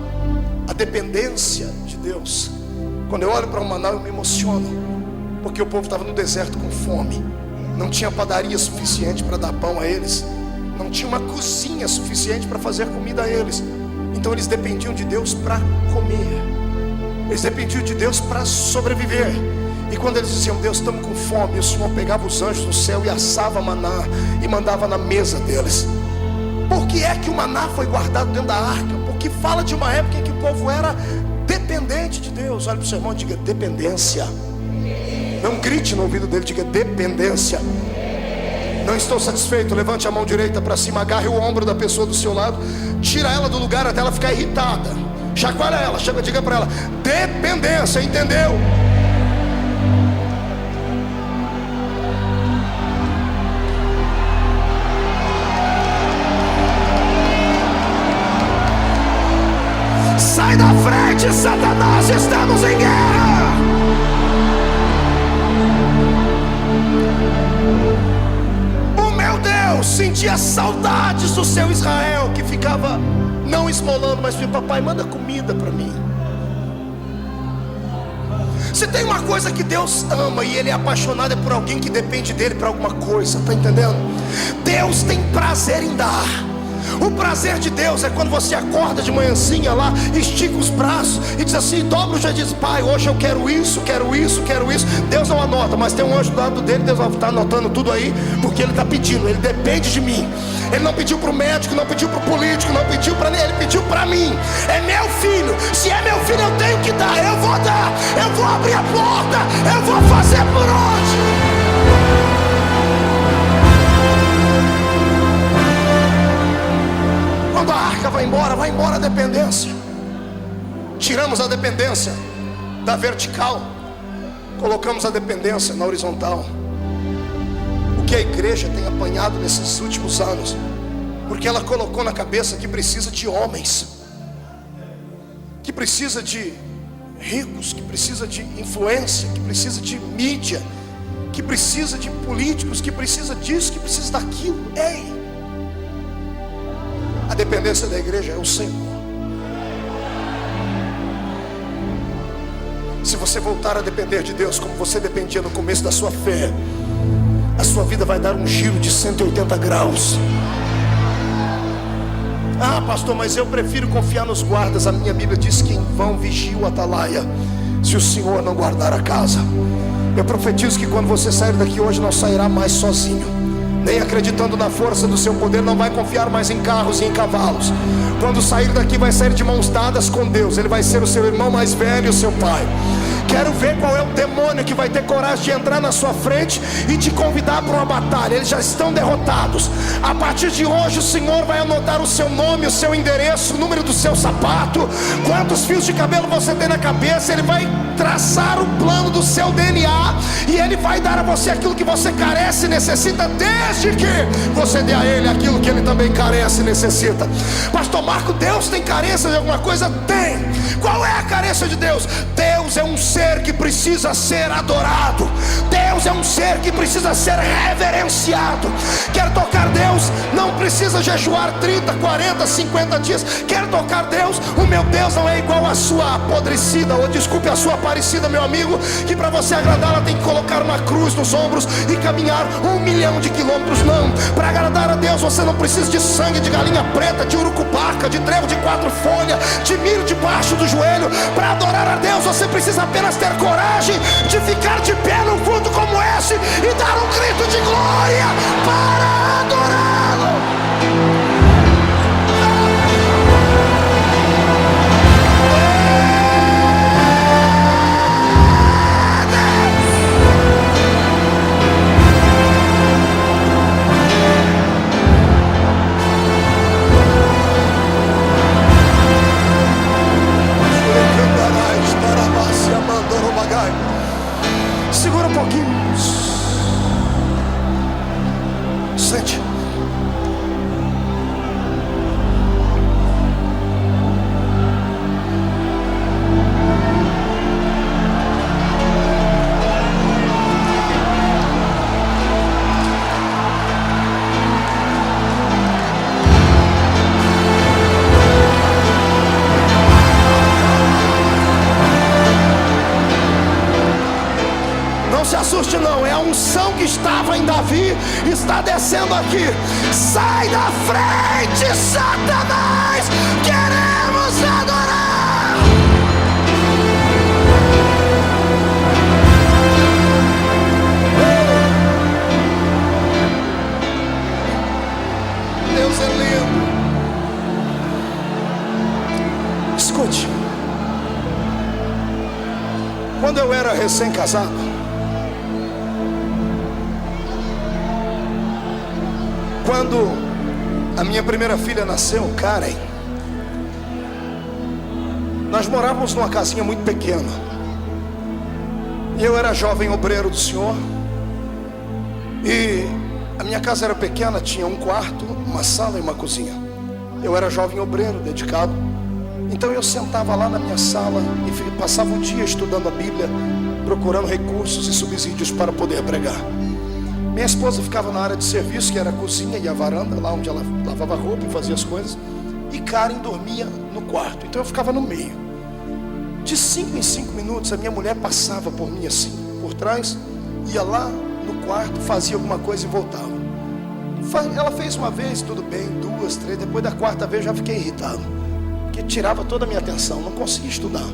a dependência de Deus. Quando eu olho para o maná, eu me emociono, porque o povo estava no deserto com fome. Não tinha padaria suficiente para dar pão a eles, não tinha uma cozinha suficiente para fazer comida a eles. Então eles dependiam de Deus para comer, eles dependiam de Deus para sobreviver. E quando eles diziam: Deus, estamos com fome, o Senhor pegava os anjos do céu e assava maná e mandava na mesa deles. Por que é que o maná foi guardado dentro da arca? Porque fala de uma época em que o povo era dependente de Deus. Olha para o seu irmão e diga: dependência. Não grite no ouvido dele, diga: dependência. Não estou satisfeito, levante a mão direita para cima, agarre o ombro da pessoa do seu lado, tira ela do lugar até ela ficar irritada, chacoalha ela, diga para ela: dependência, entendeu? Sai da frente, Satanás, estamos em guerra. O meu Deus sentia saudades do seu Israel, que ficava não esmolando, mas dizia: papai, manda comida para mim. Se tem uma coisa que Deus ama e Ele é apaixonado, é por alguém que depende dele para alguma coisa, tá entendendo? Deus tem prazer em dar. O prazer de Deus é quando você acorda de manhãzinha lá, estica os braços e diz assim, dobra o joelho e diz: pai, hoje eu quero isso, quero isso, quero isso. Deus não anota, mas tem um anjo do lado dele, Deus está anotando tudo aí, porque Ele está pedindo, Ele depende de mim. Ele não pediu para o médico, não pediu para o político, não pediu para ninguém, Ele pediu para mim. É meu filho, se é meu filho eu tenho que dar, eu vou dar, eu vou abrir a porta, eu vou fazer por onde. Quando a arca vai embora a dependência. Tiramos a dependência da vertical, colocamos a dependência na horizontal. O que a igreja tem apanhado nesses últimos anos, porque ela colocou na cabeça que precisa de homens, que precisa de ricos, que precisa de influência, que precisa de mídia, que precisa de políticos, que precisa disso, que precisa daquilo. Ei! A dependência da igreja é o Senhor. Se você voltar a depender de Deus como você dependia no começo da sua fé, a sua vida vai dar um giro de 180 graus. Ah, pastor, mas eu prefiro confiar nos guardas. A minha Bíblia diz que em vão vigia o atalaia, se o Senhor não guardar a casa. Eu profetizo que quando você sair daqui hoje, não sairá mais sozinho, nem acreditando na força do seu poder, não vai confiar mais em carros e em cavalos. Quando sair daqui, vai sair de mãos dadas com Deus. Ele vai ser o seu irmão mais velho, o seu pai, Quero ver qual é o demônio que vai ter coragem de entrar na sua frente e te convidar para uma batalha. Eles já estão derrotados. A partir de hoje o Senhor vai anotar o seu nome, o seu endereço, o número do seu sapato, quantos fios de cabelo você tem na cabeça. Ele vai traçar o plano do seu DNA e Ele vai dar a você aquilo que você carece e necessita, desde que você dê a Ele aquilo que Ele também carece e necessita. Pastor Marco, Deus tem carência de alguma coisa? Tem. Qual é a carência de Deus? Deus é um ser que precisa ser adorado. Deus é um ser que precisa ser reverenciado. Quer tocar Deus? Não precisa jejuar 30, 40, 50 dias. Quer tocar Deus? O meu Deus não é igual a sua apodrecida, ou desculpe, a sua parecida, meu amigo, que para você agradá-la tem que colocar uma cruz nos ombros e caminhar 1 milhão de quilômetros. Não, para agradar a Deus você não precisa de sangue de galinha preta, de urucubaca, de trevo de 4 folhas, de milho debaixo do joelho. Para adorar a Deus você precisa apenas ter coragem de ficar de pé num culto como esse e dar um grito de glória para adorá-lo. Segura um pouquinho. Sente. Não se assuste não, é a unção que estava em Davi, está descendo aqui. Sai da frente, Satanás, queremos adorar. Deus é lindo. Escute, quando eu era recém-casado, quando a minha primeira filha nasceu, Karen, nós morávamos numa casinha muito pequena. E eu era jovem obreiro do Senhor. E a minha casa era pequena, tinha um quarto, uma sala e uma cozinha. Eu era jovem obreiro, dedicado. Então eu sentava lá na minha sala e passava o dia estudando a Bíblia, procurando recursos e subsídios para poder pregar. Minha esposa ficava na área de serviço, que era a cozinha e a varanda, lá onde ela lavava roupa e fazia as coisas. E Karen dormia no quarto, então eu ficava no meio. De 5 em 5 minutos a minha mulher passava por mim assim, por trás, ia lá no quarto, fazia alguma coisa e voltava. Ela fez uma vez, tudo bem, 2, 3, depois da 4ª vez eu já fiquei irritado, porque tirava toda a minha atenção, não conseguia estudar.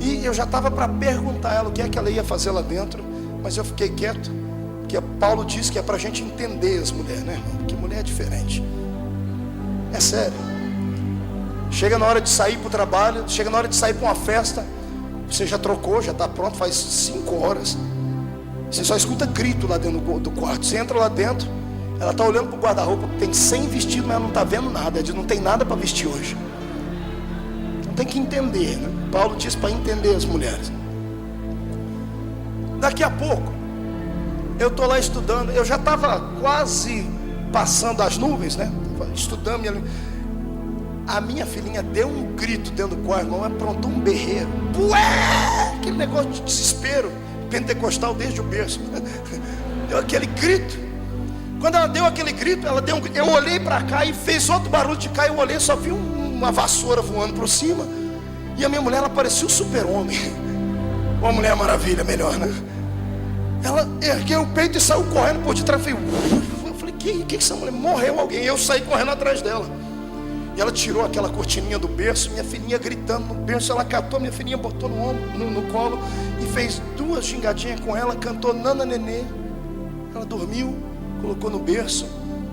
E eu já estava para perguntar a ela o que é que ela ia fazer lá dentro, mas eu fiquei quieto. Porque Paulo diz que é para a gente entender as mulheres, né, irmão? Porque mulher é diferente. É sério. Chega na hora de sair para o trabalho, chega na hora de sair para uma festa, você já trocou, já está pronto, faz 5 horas. Você só escuta grito lá dentro do quarto. Você entra lá dentro, ela está olhando para o guarda-roupa, tem 100 vestidos, mas ela não está vendo nada. Ela diz, não tem nada para vestir hoje. Então tem que entender, né? Paulo diz para entender as mulheres. Daqui a pouco, eu estou lá estudando, eu já estava quase passando as nuvens, né? Estudando. A minha filhinha deu um grito dentro do quarto, irmão, aprontou um berreiro. Ué! Aquele negócio de desespero, pentecostal desde o berço. Deu aquele grito. Quando ela deu aquele grito, eu olhei para cá e fez outro barulho de cá. Eu olhei, só vi uma vassoura voando por cima. E a minha mulher, ela parecia um super-homem. Uma mulher maravilha, melhor, né? Ela ergueu o peito e saiu correndo por detrás. Eu falei, que essa mulher? Morreu alguém. Eu saí correndo atrás dela. E ela tirou aquela cortininha do berço. Minha filhinha gritando no berço. Ela catou minha filhinha, botou no ombro, no colo e fez 2 gingadinhas com ela. Cantou Nana Nenê. Ela dormiu, colocou no berço.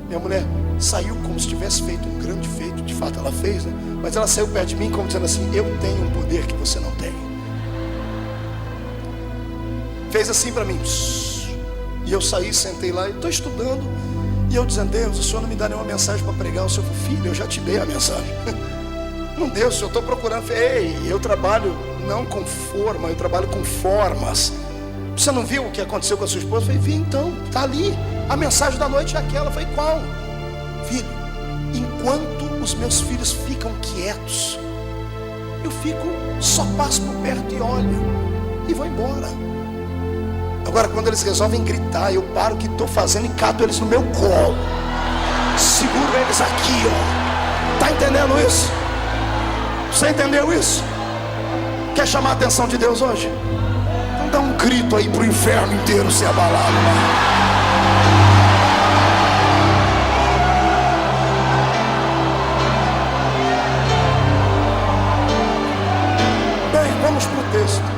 Minha mulher saiu como se tivesse feito um grande feito. De fato ela fez, né? Mas ela saiu perto de mim como dizendo assim, eu tenho um poder que você não tem. fez assim para mim. E eu saí, sentei lá e estou estudando. E eu dizendo: Deus, o Senhor não me dá nenhuma mensagem para pregar. O Senhor falou: filho, eu já te dei a mensagem. Não deu, Senhor, eu estou procurando. Ei, eu trabalho não com forma, eu trabalho com formas. Você não viu o que aconteceu com a sua esposa? Eu falei: vi, então, está ali. A mensagem da noite é aquela. Eu falei: qual? Filho, enquanto os meus filhos ficam quietos, eu fico, só passo por perto e olho e vou embora. Agora quando eles resolvem gritar, eu paro o que estou fazendo e cato eles no meu colo, seguro eles aqui, ó. Está entendendo isso? Você entendeu isso? Quer chamar a atenção de Deus hoje? Então dá um grito aí para o inferno inteiro ser abalado, Vamos para o texto.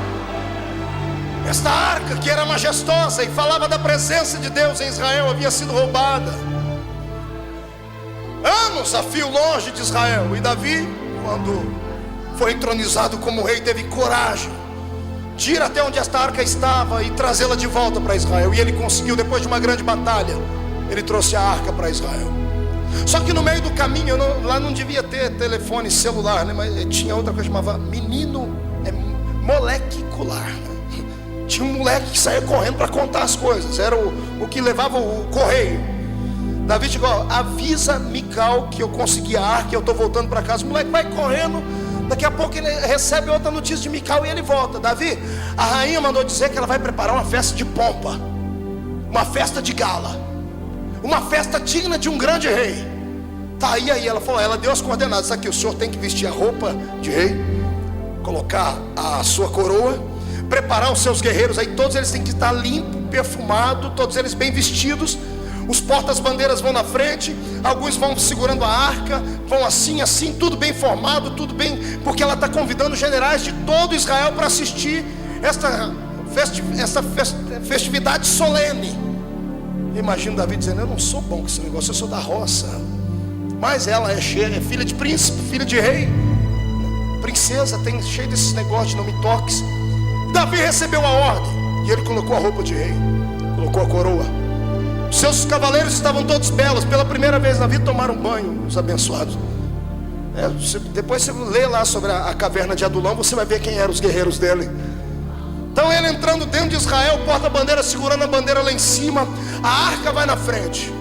Esta arca, que era majestosa e falava da presença de Deus em Israel, havia sido roubada. Anos a fio longe de Israel. E Davi, quando foi entronizado como rei, teve coragem de ir até onde esta arca estava e trazê-la de volta para Israel. E ele conseguiu, depois de uma grande batalha, ele trouxe a arca para Israel. Só que no meio do caminho, lá não devia ter telefone celular, né? Mas tinha outra coisa que chamava molecular. Tinha um moleque que saía correndo para contar as coisas. Era o que levava o correio. Davi chegou: avisa Mical que eu consegui a arca e eu estou voltando para casa. O moleque vai correndo. Daqui a pouco ele recebe outra notícia de Mical e ele volta. Davi, a rainha mandou dizer que ela vai preparar uma festa de pompa, uma festa de gala, uma festa digna de um grande rei. Tá aí, ela falou, ela deu as coordenadas. Aqui, o senhor tem que vestir a roupa de rei, colocar a sua coroa, preparar os seus guerreiros aí, todos eles têm que estar limpos, perfumados, todos eles bem vestidos. Os portas-bandeiras vão na frente, alguns vão segurando a arca, vão assim, tudo bem formado, tudo bem, porque ela está convidando generais de todo Israel para assistir esta festividade solene. Imagina Davi dizendo: eu não sou bom com esse negócio, eu sou da roça. Mas ela é filha de príncipe, filha de rei, princesa, tem cheio desses negócios de não me toques. Davi recebeu a ordem e ele colocou a roupa de rei, colocou a coroa. Seus cavaleiros estavam todos belos. Pela primeira vez na vida tomaram banho, os abençoados. Depois você lê lá sobre a caverna de Adulão, você vai ver quem eram os guerreiros dele. Então ele entrando dentro de Israel, porta-bandeira segurando a bandeira lá em cima, a arca vai na frente.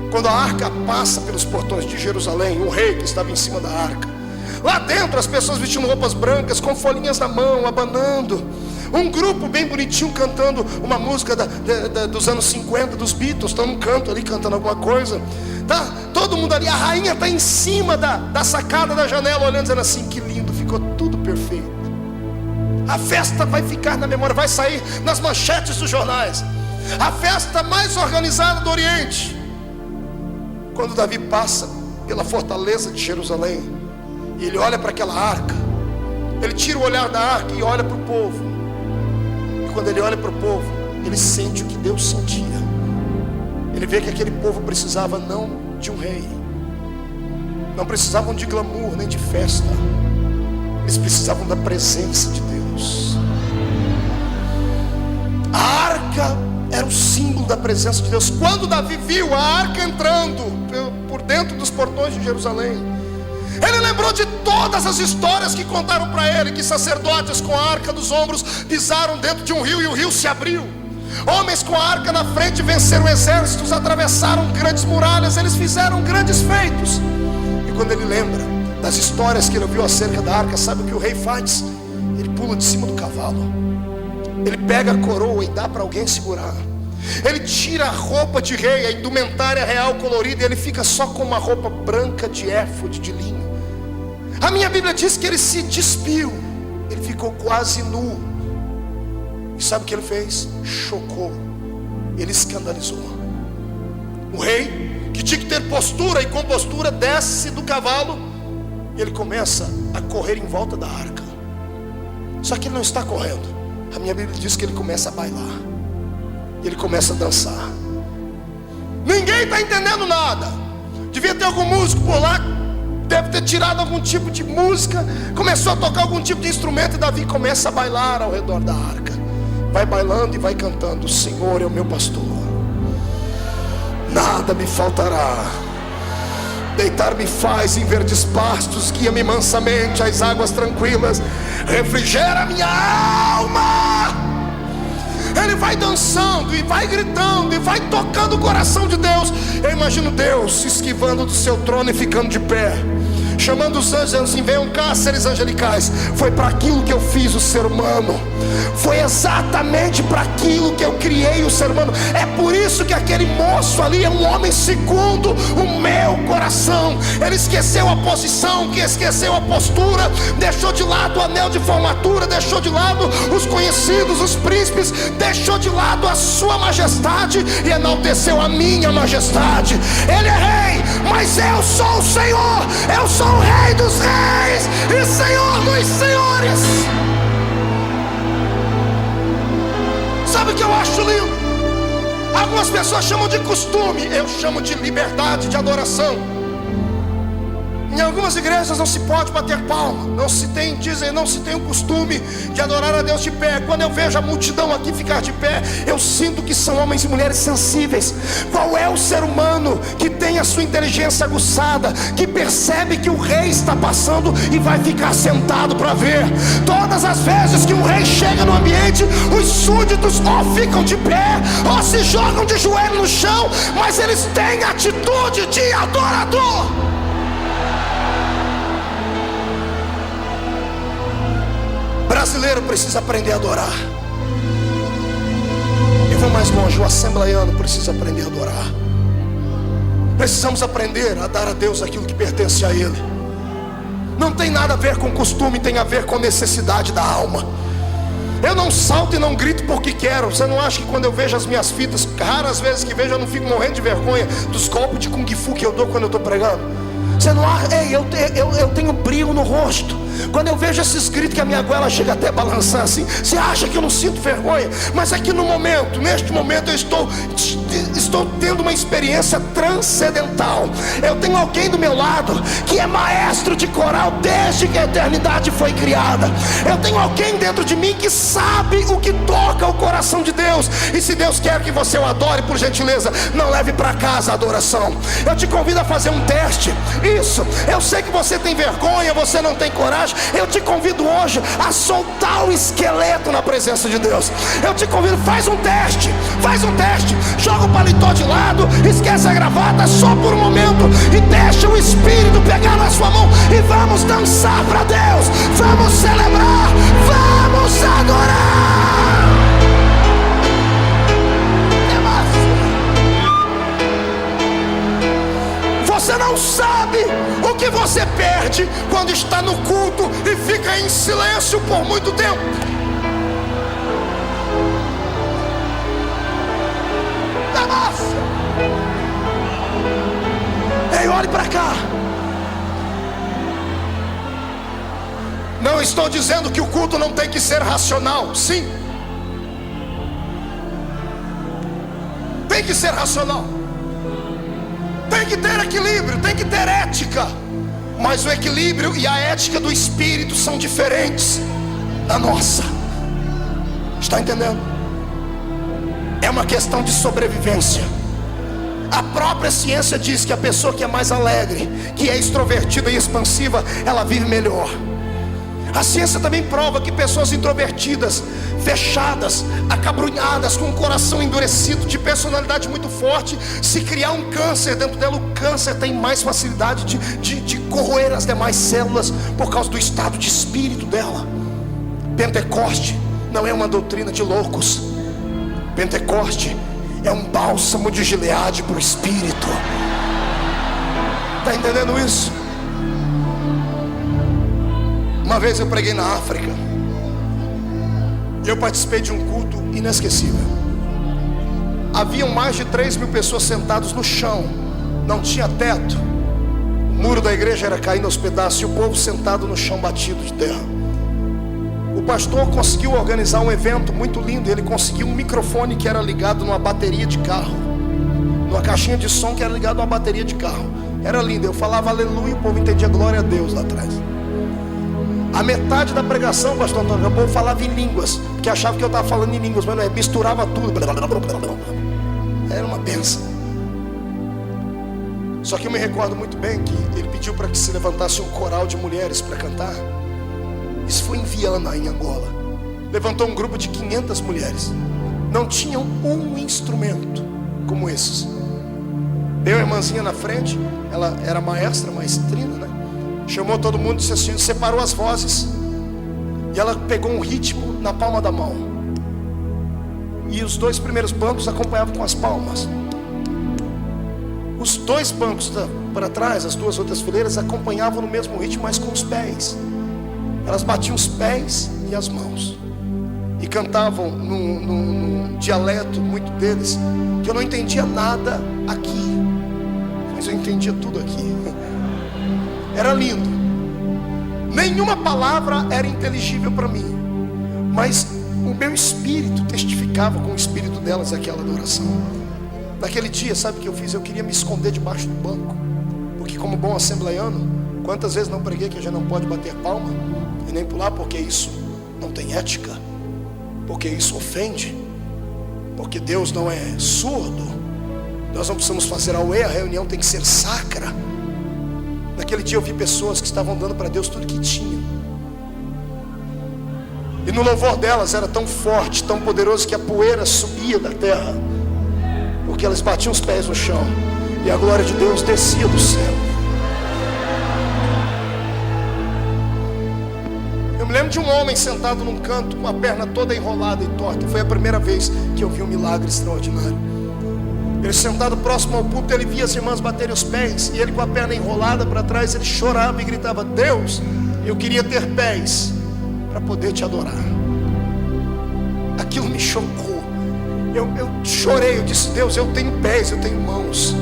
Quando a arca passa pelos portões de Jerusalém, o rei que estava em cima da arca, lá dentro as pessoas vestindo roupas brancas, com folhinhas na mão, abanando. Um grupo bem bonitinho cantando uma música dos anos 50, dos Beatles. Estão num canto ali cantando alguma coisa. Tá todo mundo ali, a rainha está em cima da sacada da janela, olhando, dizendo assim: que lindo, ficou tudo perfeito. A festa vai ficar na memória, vai sair nas manchetes dos jornais. A festa mais organizada do Oriente. Quando Davi passa pela fortaleza de Jerusalém, e ele olha para aquela arca, ele tira o olhar da arca e olha para o povo. E quando ele olha para o povo, ele sente o que Deus sentia. Ele vê que aquele povo precisava não de um rei, não precisavam de glamour nem de festa, eles precisavam da presença de Deus. A arca era o símbolo da presença de Deus. Quando Davi viu a arca entrando por dentro dos portões de Jerusalém, ele lembrou de todas as histórias que contaram para ele, que sacerdotes com a arca dos ombros pisaram dentro de um rio e o rio se abriu. Homens com a arca na frente venceram exércitos, atravessaram grandes muralhas, eles fizeram grandes feitos. E quando ele lembra das histórias que ele ouviu acerca da arca, sabe o que o rei faz? Ele pula de cima do cavalo, ele pega a coroa e dá para alguém segurar. Ele tira a roupa de rei, a indumentária real colorida, e ele fica só com uma roupa branca de éfode, de linho. A minha Bíblia diz que ele se despiu, ele ficou quase nu. E sabe o que ele fez? Chocou, ele escandalizou. O rei, que tinha que ter postura e compostura, desce do cavalo e ele começa a correr em volta da arca. Só que ele não está correndo. A minha Bíblia diz que ele começa a bailar, ele começa a dançar. Ninguém está entendendo nada. Devia ter algum músico por lá, deve ter tirado algum tipo de música, começou a tocar algum tipo de instrumento, e Davi começa a bailar ao redor da arca. vai bailando e vai cantando: o Senhor é o meu pastor, nada me faltará. Deitar-me faz em verdes pastos, guia-me mansamente às águas tranquilas, refrigera minha alma. Ele vai dançando e vai gritando e vai tocando o coração de Deus. Eu imagino Deus se esquivando do seu trono e ficando de pé, chamando os anjos, assim: venham cá, seres angelicais. Foi para aquilo que eu fiz o ser humano, foi exatamente para aquilo que eu criei o ser humano. É por isso que aquele moço ali é um homem segundo o meu coração. Ele esqueceu a posição, que esqueceu a postura, deixou de lado o anel de formatura, deixou de lado os conhecidos, os príncipes, deixou de lado a sua majestade e enalteceu a minha majestade. Ele é rei, mas eu sou o Senhor. Eu sou o Rei dos reis e Senhor dos senhores. Sabe o que eu acho lindo? Algumas pessoas chamam de costume, eu chamo de liberdade de adoração. Em algumas igrejas não se pode bater palma, não se tem o costume de adorar a Deus de pé. Quando eu vejo a multidão aqui ficar de pé, eu sinto que são homens e mulheres sensíveis. Qual é o ser humano que tem a sua inteligência aguçada, que percebe que o rei está passando e vai ficar sentado para ver? Todas as vezes que um rei chega no ambiente, os súditos ou ficam de pé ou se jogam de joelho no chão, mas eles têm atitude de adorador. Brasileiro precisa aprender a adorar. E vou mais longe, o assembleiano precisa aprender a adorar. Precisamos aprender a dar a Deus aquilo que pertence a Ele. Não tem nada a ver com costume, tem a ver com necessidade da alma. Eu não salto e não grito porque quero. Você não acha que quando eu vejo as minhas fitas, raras vezes que vejo, eu não fico morrendo de vergonha dos golpes de Kung Fu que eu dou quando eu estou pregando? Você não acha? Ei, eu tenho brilho no rosto. Quando eu vejo esses gritos que a minha goela chega até a balançar assim, você acha que eu não sinto vergonha? Mas é que neste momento eu estou tendo uma experiência transcendental. Eu tenho alguém do meu lado que é maestro de coral desde que a eternidade foi criada. Eu tenho alguém dentro de mim que sabe o que toca o coração de Deus. E se Deus quer que você o adore, por gentileza, não leve para casa a adoração. Eu te convido a fazer um teste. Isso, eu sei que você tem vergonha, você não tem coragem. Eu te convido hoje a soltar o esqueleto na presença de Deus. Eu te convido, faz um teste, joga o paletó de lado, esquece a gravata só por um momento e deixa o Espírito pegar na sua mão e vamos dançar para Deus, vamos celebrar, vamos adorar. Você não sabe o que você perde quando está no culto e fica em silêncio por muito tempo. Ei, olhe para cá. Não estou dizendo que o culto não tem que ser racional. Sim, tem que ser racional. Tem que ter equilíbrio, tem que ter ética. Mas o equilíbrio e a ética do Espírito são diferentes da nossa. Está entendendo? É uma questão de sobrevivência. A própria ciência diz que a pessoa que é mais alegre, que é extrovertida e expansiva, ela vive melhor. A ciência também prova que pessoas introvertidas, fechadas, acabrunhadas, com o coração endurecido, de personalidade muito forte, se criar um câncer dentro dela, o câncer tem mais facilidade de corroer as demais células por causa do estado de espírito dela. Pentecoste não é uma doutrina de loucos. Pentecoste é um bálsamo de Gileade para o espírito. Está entendendo isso? Uma vez eu preguei na África. Eu participei de um culto inesquecível. Haviam mais de 3.000 pessoas sentadas no chão. Não tinha teto. O muro da igreja era caindo aos pedaços e o povo sentado no chão batido de terra. O pastor conseguiu organizar um evento muito lindo. Ele conseguiu um microfone que era ligado numa bateria de carro, numa caixinha de som que era ligado numa bateria de carro. Era lindo. Eu falava aleluia e o povo entendia glória a Deus lá atrás. A metade da pregação, pastor Antônio, o povo falava em línguas, porque achava que eu estava falando em línguas, mas não é, misturava tudo. Era uma benção. Só que eu me recordo muito bem que ele pediu para que se levantasse um coral de mulheres para cantar. Isso foi em Viana, em Angola. Levantou um grupo de 500 mulheres. Não tinham um instrumento como esses. Deu a irmãzinha na frente, ela era maestra, maestrina, né? Chamou todo mundo e disse assim, separou as vozes. E ela pegou um ritmo na palma da mão. E os 2 primeiros bancos acompanhavam com as palmas. Os 2 bancos para trás, as 2 outras fileiras, acompanhavam no mesmo ritmo, mas com os pés. Elas batiam os pés e as mãos. E cantavam num dialeto muito deles, que eu não entendia nada aqui, mas eu entendia tudo aqui. Era lindo. Nenhuma palavra era inteligível para mim, mas o meu espírito testificava com o espírito delas aquela adoração. Naquele dia, sabe o que eu fiz? Eu queria me esconder debaixo do banco, porque como bom assembleiano, quantas vezes não preguei que a gente não pode bater palma e nem pular, porque isso não tem ética, porque isso ofende, porque Deus não é surdo. Nós não precisamos fazer auê, a reunião tem que ser sacra. Naquele dia eu vi pessoas que estavam dando para Deus tudo que tinham. E no louvor delas era tão forte, tão poderoso, que a poeira subia da terra, porque elas batiam os pés no chão e a glória de Deus descia do céu. Eu me lembro de um homem sentado num canto, com a perna toda enrolada e torta. Foi a primeira vez que eu vi um milagre extraordinário. Ele sentado próximo ao púlpito, ele via as irmãs baterem os pés, e ele com a perna enrolada para trás, ele chorava e gritava: Deus, eu queria ter pés para poder te adorar. Aquilo me chocou. Eu chorei, eu disse: Deus, eu tenho pés, eu tenho mãos.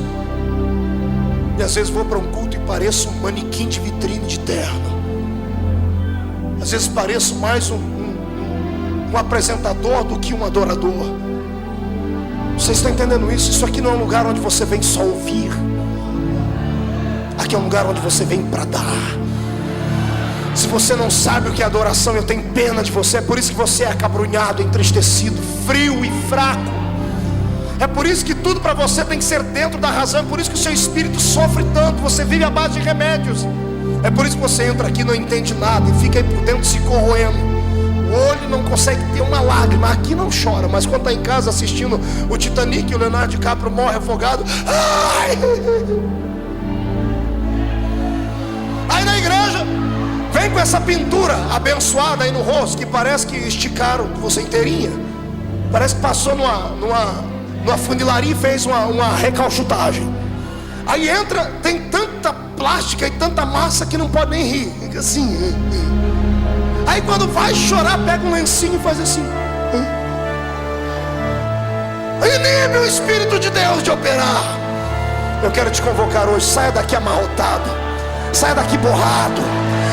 E às vezes vou para um culto e pareço um manequim de vitrine de terno. Às vezes pareço mais um apresentador do que um adorador. Vocês estão entendendo isso? Isso aqui não é um lugar onde você vem só ouvir. Aqui é um lugar onde você vem para dar. Se você não sabe o que é adoração, eu tenho pena de você. É por isso que você é acabrunhado, entristecido, frio e fraco. É por isso que tudo para você tem que ser dentro da razão. É por isso que o seu espírito sofre tanto. Você vive à base de remédios. É por isso que você entra aqui e não entende nada e fica aí por dentro se corroendo. O olho não consegue ter uma lágrima. Aqui não chora, mas quando está em casa assistindo o Titanic e o Leonardo DiCaprio morre afogado, ai! Aí na igreja vem com essa pintura abençoada aí no rosto, que parece que esticaram você inteirinha. Parece que passou numa funilaria e fez uma recalchutagem. Aí entra, tem tanta plástica e tanta massa que não pode nem rir. Fica assim. Aí quando vai chorar, pega um lencinho e faz assim. Inibe o Espírito de Deus de operar. Eu quero te convocar hoje. Saia daqui amarrotado, saia daqui borrado,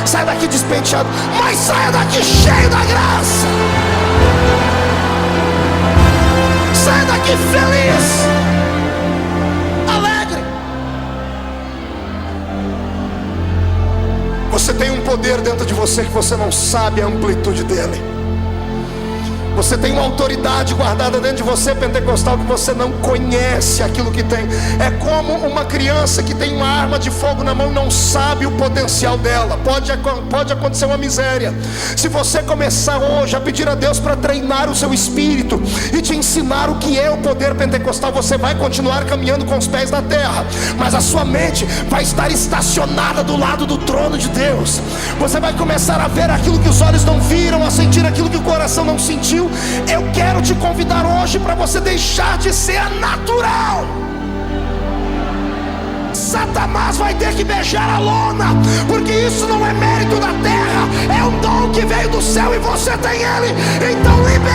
saia daqui despenteado, mas saia daqui cheio da graça. Saia daqui feliz, alegre. Você tem um poder dentro de você que você não sabe a amplitude dele. Você tem uma autoridade guardada dentro de você, pentecostal, que você não conhece aquilo que tem. É como uma criança que tem uma arma de fogo na mão e não sabe o potencial dela. Pode acontecer uma miséria. Se você começar hoje a pedir a Deus para treinar o seu espírito e te ensinar o que é o poder pentecostal, você vai continuar caminhando com os pés na terra, mas a sua mente vai estar estacionada do lado do trono de Deus. Você vai começar a ver aquilo que os olhos não viram, a sentir aquilo que o coração não sentiu. Eu quero te convidar hoje para você deixar de ser natural. Satanás vai ter que beijar a lona, porque isso não é mérito da terra, é um dom que veio do céu e você tem ele. Então libera.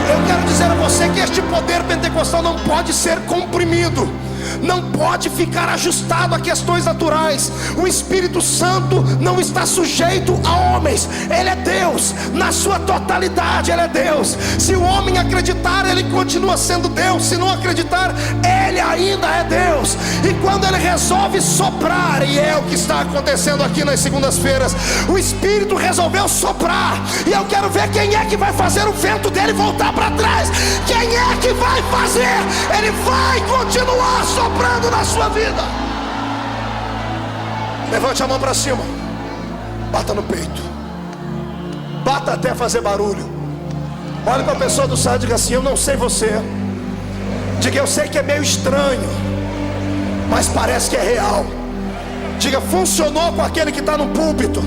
Eu quero dizer a você que este poder pentecostal não pode ser comprimido. não pode ficar ajustado a questões naturais. O Espírito Santo não está sujeito a homens. Ele é Deus, na sua totalidade Ele é Deus. Se o homem acreditar, ele continua sendo Deus. Se não acreditar, Ele ainda é Deus. E quando Ele resolve soprar, e é o que está acontecendo aqui nas segundas-feiras, o Espírito resolveu soprar, e eu quero ver quem é que vai fazer o vento dele voltar para trás. Quem é que vai fazer? Ele vai continuar soprando na sua vida. Levante a mão para cima, bata no peito, bata até fazer barulho. Olha para a pessoa do side e diga assim: eu não sei você. Diga: eu sei que é meio estranho, mas parece que é real. Diga: funcionou com aquele que está no púlpito.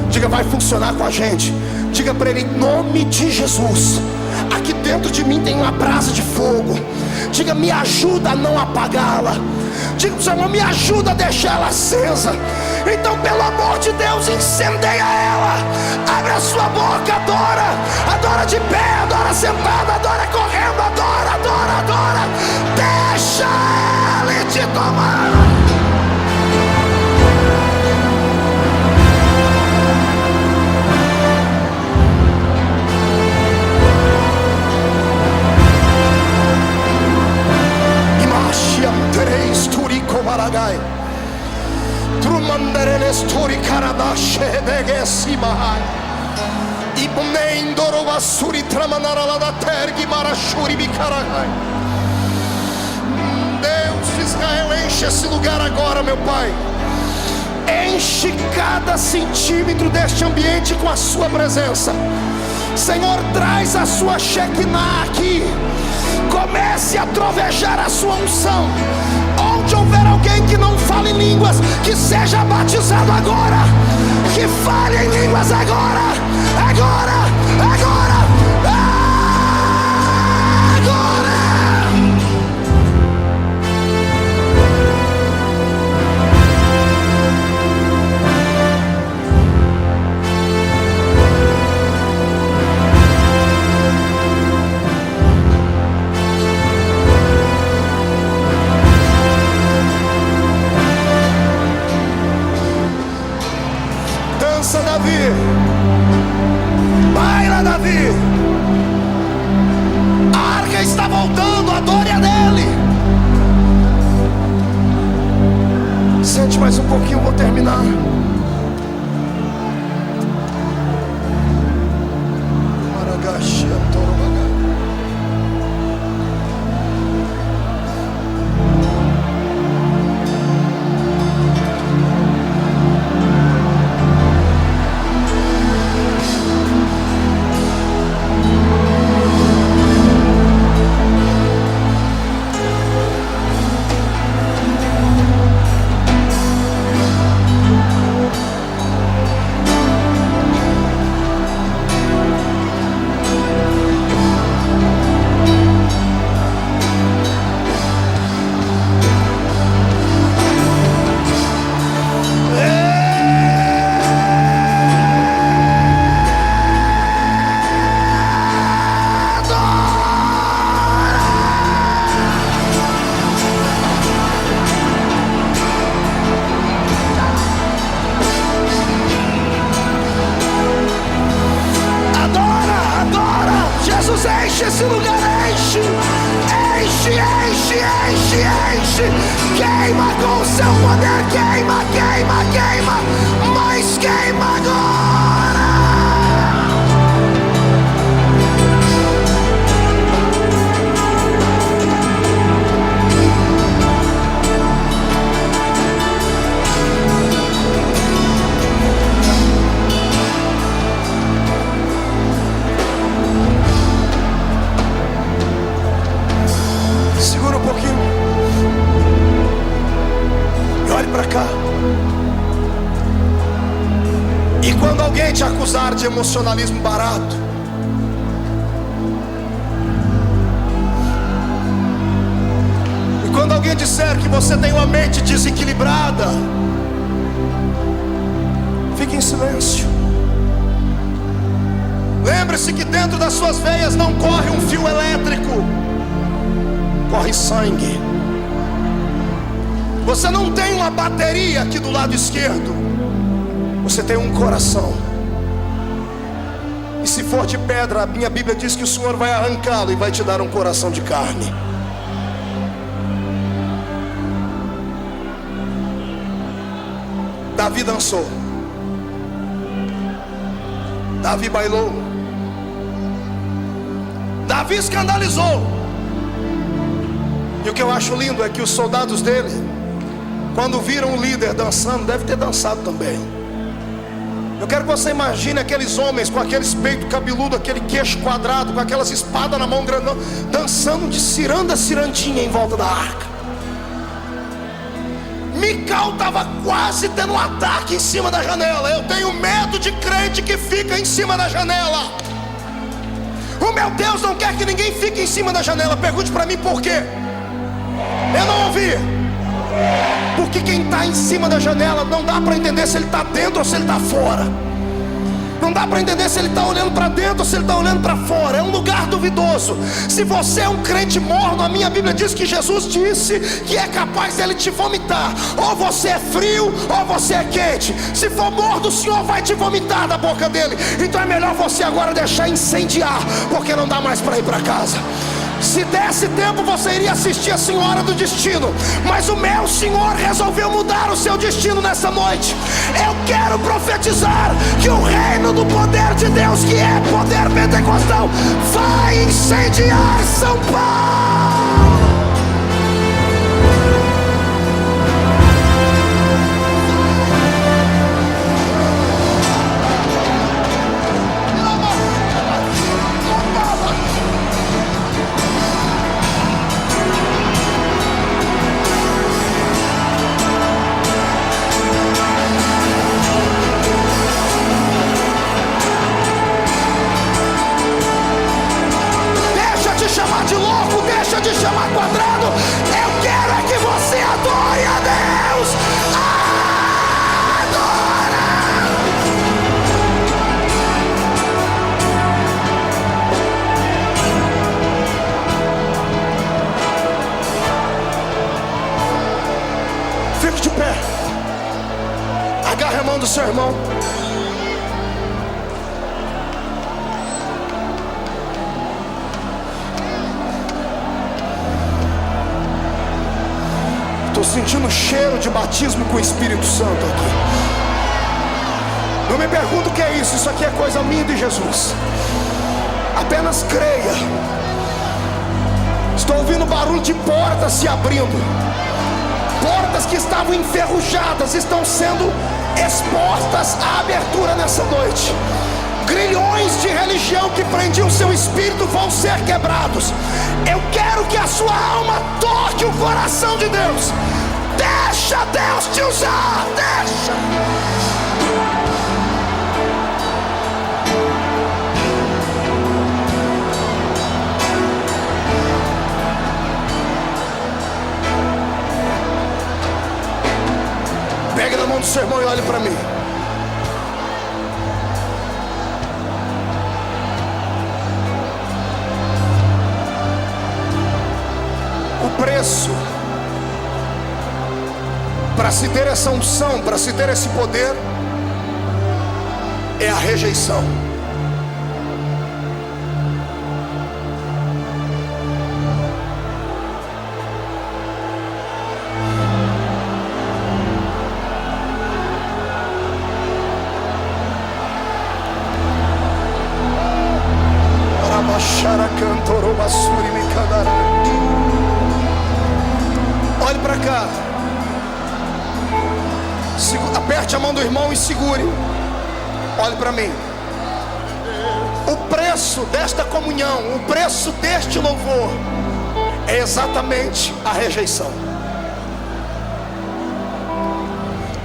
Diga: vai funcionar com a gente. Diga para ele: em nome de Jesus, aqui dentro de mim tem uma brasa de fogo. Diga: me ajuda a não apagá-la. Diga: Senhor, me ajuda a deixar ela acesa. Então, pelo amor de Deus, incendeia ela. Abre a sua boca, adora. Adora de pé, adora sentado, adora correndo, adora, adora, adora. Deixa Ele te tomar. Imagem Turico Maragai Trumandereles Turi Karadashe Degesimahai Ibnendoro Vasuri Tramanarala da Tergi Marashuri Bikaragai. Deus de Israel, enche esse lugar agora, meu Pai. Enche cada centímetro deste ambiente com a sua presença. Senhor, traz a sua Shekinah aqui. Comece a trovejar a sua unção. Onde houver alguém que não fale em línguas, que seja batizado agora. Que fale em línguas agora. Agora, agora, agora. Davi, baila Davi. A arca está voltando, adore a dele. Sente mais um pouquinho, vou terminar. Enche esse lugar, enche, enche, enche, enche, enche. Queima com o seu poder, queima, queima, queima, mas queima agora. Segura um pouquinho e olhe para cá. E quando alguém te acusar de emocionalismo barato, e quando alguém disser que você tem uma mente desequilibrada, fique em silêncio. Lembre-se que dentro das suas veias não corre um fio elétrico, corre sangue. Você não tem uma bateria aqui do lado esquerdo, você tem um coração. E se for de pedra, a minha Bíblia diz que o Senhor vai arrancá-lo e vai te dar um coração de carne. Davi dançou, Davi bailou, Davi escandalizou. E o que eu acho lindo é que os soldados dele, quando viram o líder dançando, deve ter dançado também. Eu quero que você imagine aqueles homens com aqueles peitos cabeludos, aquele queixo quadrado, com aquelas espadas na mão grandão, dançando de ciranda a cirandinha em volta da arca. Mical estava quase tendo um ataque em cima da janela. Eu tenho medo de crente que fica em cima da janela. O meu Deus não quer que ninguém fique em cima da janela. Pergunte para mim por quê. Eu não ouvi. Porque quem está em cima da janela não dá para entender se ele está dentro ou se ele está fora. Não dá para entender se ele está olhando para dentro ou se ele está olhando para fora. É um lugar duvidoso. Se você é um crente morno, a minha Bíblia diz que Jesus disse que é capaz dele te vomitar. Ou você é frio ou você é quente. Se for morno, o Senhor vai te vomitar da boca dele. Então é melhor você agora deixar incendiar, porque não dá mais para ir para casa. Se desse tempo, você iria assistir a Senhora do Destino, mas o meu Senhor resolveu mudar o seu destino nessa noite. Eu quero profetizar que o reino do poder de Deus, que é poder pentecostal, vai incendiar São Paulo. Deixa de chamar quadrado. Eu quero é que você adore a Deus. Adora. Fique de pé. Agarre a mão do seu irmão. Estou sentindo cheiro de batismo com o Espírito Santo aqui. Não me pergunto o que é isso. Isso aqui é coisa minha de Jesus. Apenas creia. Estou ouvindo barulho de portas se abrindo. Portas que estavam enferrujadas estão sendo expostas à abertura nessa noite. Grilhões de religião que prendiam seu espírito vão ser quebrados. Eu quero que a sua alma toque o coração de Deus. Deixa Deus te usar. Deixa. Pegue na mão do seu irmão e olhe para mim. O preço para se ter essa unção, para se ter esse poder, é a rejeição. Olhe para cá. Aperte a mão do irmão e segure. Olhe para mim. O preço desta comunhão, o preço deste louvor, é exatamente a rejeição.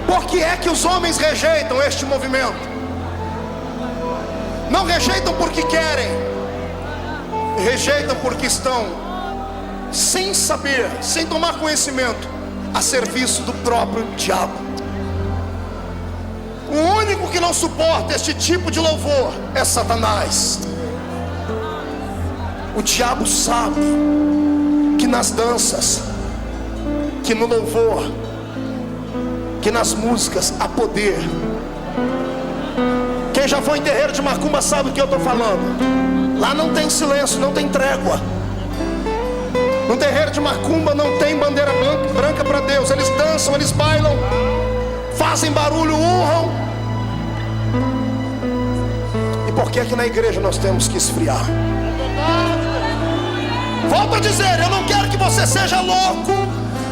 Por que é que os homens rejeitam este movimento? Não rejeitam porque querem, rejeitam porque estão sem saber, sem tomar conhecimento, a serviço do próprio diabo. O único que não suporta este tipo de louvor é Satanás. O diabo sabe que nas danças, que no louvor, que nas músicas há poder. Quem já foi em terreiro de macumba sabe o que eu estou falando. Lá não tem silêncio, não tem trégua. No terreiro de macumba não tem bandeira branca para Deus. Eles dançam, eles bailam, fazem barulho, urram. E por que aqui na igreja nós temos que esfriar? Volto a dizer, eu não quero que você seja louco,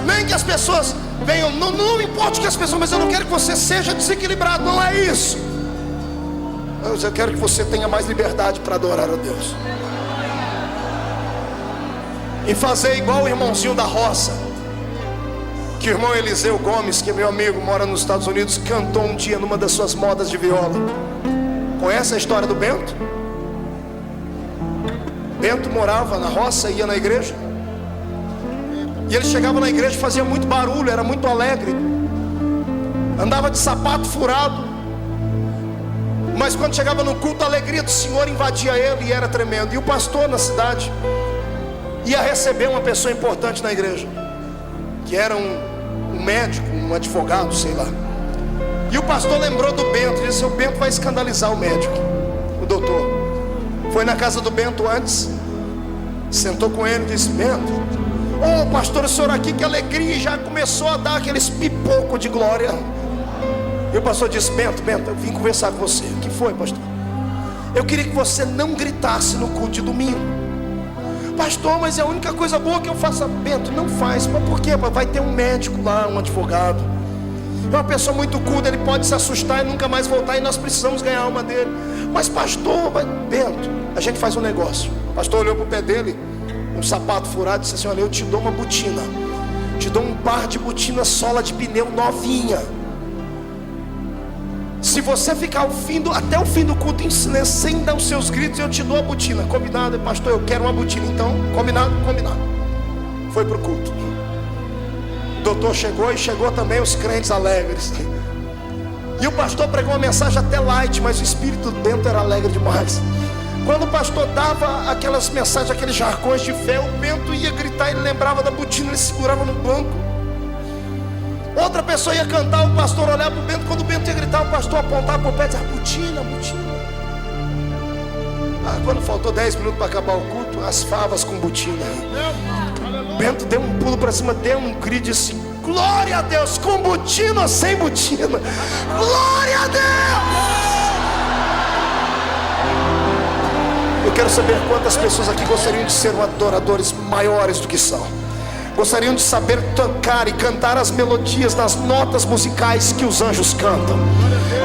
nem que as pessoas venham, não importa que as pessoas, mas eu não quero que você seja desequilibrado. Não é isso. Eu quero que você tenha mais liberdade para adorar a Deus. E fazer igual o irmãozinho da roça, que o irmão Eliseu Gomes, que é meu amigo, mora nos Estados Unidos, cantou um dia numa das suas modas de viola. Conhece a história do Bento? Bento morava na roça, ia na igreja, e ele chegava na igreja, fazia muito barulho, era muito alegre, andava de sapato furado, mas quando chegava no culto, a alegria do Senhor invadia ele e era tremendo. E o pastor na cidade ia receber uma pessoa importante na igreja, que era um médico, um advogado, sei lá. E o pastor lembrou do Bento e disse: o Bento vai escandalizar o médico, o doutor. Foi na casa do Bento antes, sentou com ele e disse: Bento, ô pastor, o senhor aqui, que alegria. E já começou a dar aqueles pipocos de glória. E o pastor disse: Bento, eu vim conversar com você. O que foi, pastor? Eu queria que você não gritasse no culto de domingo. Pastor, mas é a única coisa boa que eu faço. Bento, não faz. Mas por quê? Vai ter um médico lá, um advogado. É uma pessoa muito culta, ele pode se assustar e nunca mais voltar, e nós precisamos ganhar a alma dele. Mas pastor, Bento, a gente faz um negócio. O pastor olhou para o pé dele, um sapato furado, e disse assim: olha, eu te dou uma botina, te dou um par de botina sola de pneu novinha. Se você ficar até o fim do culto em silêncio, sem dar os seus gritos, eu te dou a botina. Combinado? Pastor, eu quero uma botina. Então, combinado? Foi para o culto. O doutor chegou, e chegou também os crentes alegres. E o pastor pregou uma mensagem até light, mas o espírito dentro era alegre demais. Quando o pastor dava aquelas mensagens, aqueles jargões de fé, o Bento ia gritar, ele lembrava da botina, ele segurava no banco. Outra pessoa ia cantar, o pastor olhava para o Bento. Quando o Bento ia gritar, o pastor apontava para o pé e dizia: botina. Quando faltou 10 minutos para acabar o culto, as favas com botina. Bento deu um pulo para cima, deu um grito e disse: glória a Deus, com botina ou sem botina? Glória a Deus! Eu quero saber quantas pessoas aqui gostariam de ser adoradores maiores do que são. Gostariam de saber tocar e cantar as melodias das notas musicais que os anjos cantam.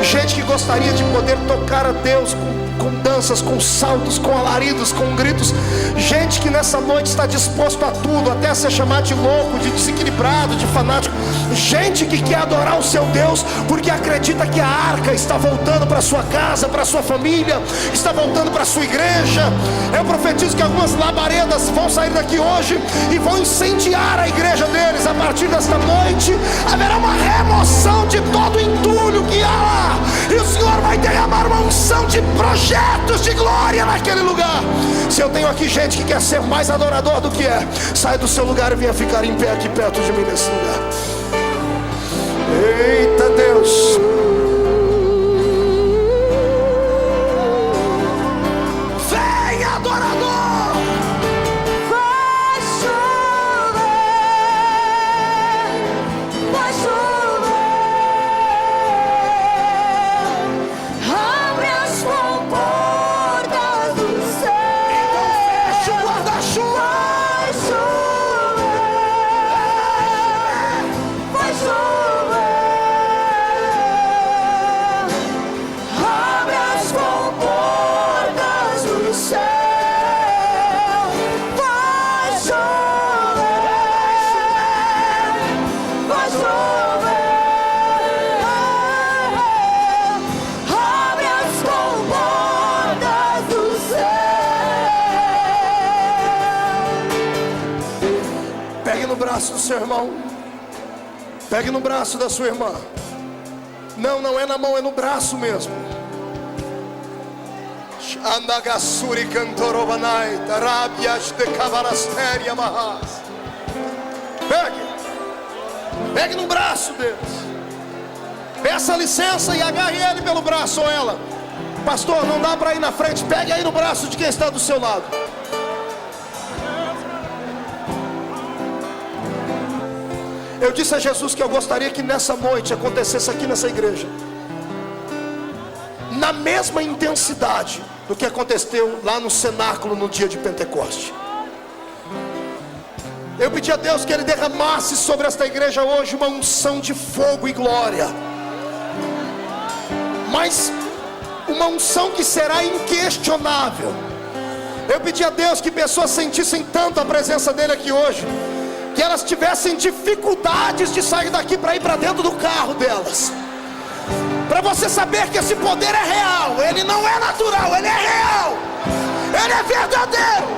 Gente que gostaria de poder tocar a Deus com danças, com saltos, com alaridos, com gritos. Gente que nessa noite está disposto a tudo, até a ser chamado de louco, de desequilibrado, de fanático. Gente que quer adorar o seu Deus porque acredita que a arca está voltando para sua casa, para sua família, está voltando para sua igreja. Eu profetizo que algumas labaredas vão sair daqui hoje e vão incendiar a igreja deles. A partir desta noite haverá uma remoção de todo o entulho que há lá, e o Senhor vai derramar uma unção de projetos de glória naquele lugar. Se eu tenho aqui gente que quer ser mais adorador do que é, sai do seu lugar e venha ficar em pé aqui perto de mim nesse lugar. Eita Deus, vem adorador. Do seu irmão, pegue no braço da sua irmã. Não é na mão, é no braço mesmo. Andagasuri cantorobanai, tarabias de cavalasteria mahas. Pegue no braço deles. Peça licença e agarre ele pelo braço ou ela. Pastor, não dá para ir na frente. Pegue aí no braço de quem está do seu lado. Eu disse a Jesus que eu gostaria que nessa noite acontecesse aqui nessa igreja, na mesma intensidade do que aconteceu lá no cenáculo no dia de Pentecoste. Eu pedi a Deus que Ele derramasse sobre esta igreja hoje uma unção de fogo e glória, mas uma unção que será inquestionável. Eu pedi a Deus que pessoas sentissem tanto a presença dEle aqui hoje, que elas tivessem dificuldades de sair daqui para ir para dentro do carro delas. Para você saber que esse poder é real, ele não é natural, ele é real, ele é verdadeiro.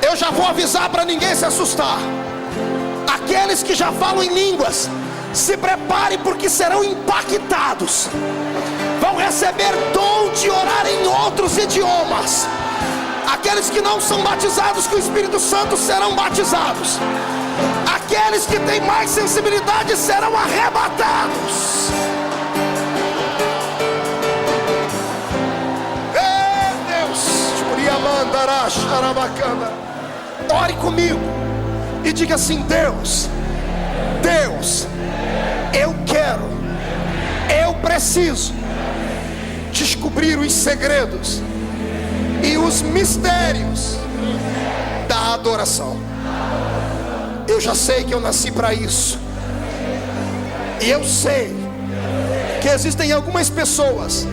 Eu já vou avisar para ninguém se assustar. Aqueles que já falam em línguas, se preparem, porque serão impactados. Vão receber dom de orar em outros idiomas. Aqueles que não são batizados com o Espírito Santo serão batizados. Aqueles que têm mais sensibilidade serão arrebatados. Ei, Deus, ore comigo e diga assim: Deus, eu preciso descobrir os segredos e os mistérios da adoração. Eu já sei que eu nasci para isso. E eu sei que existem algumas pessoas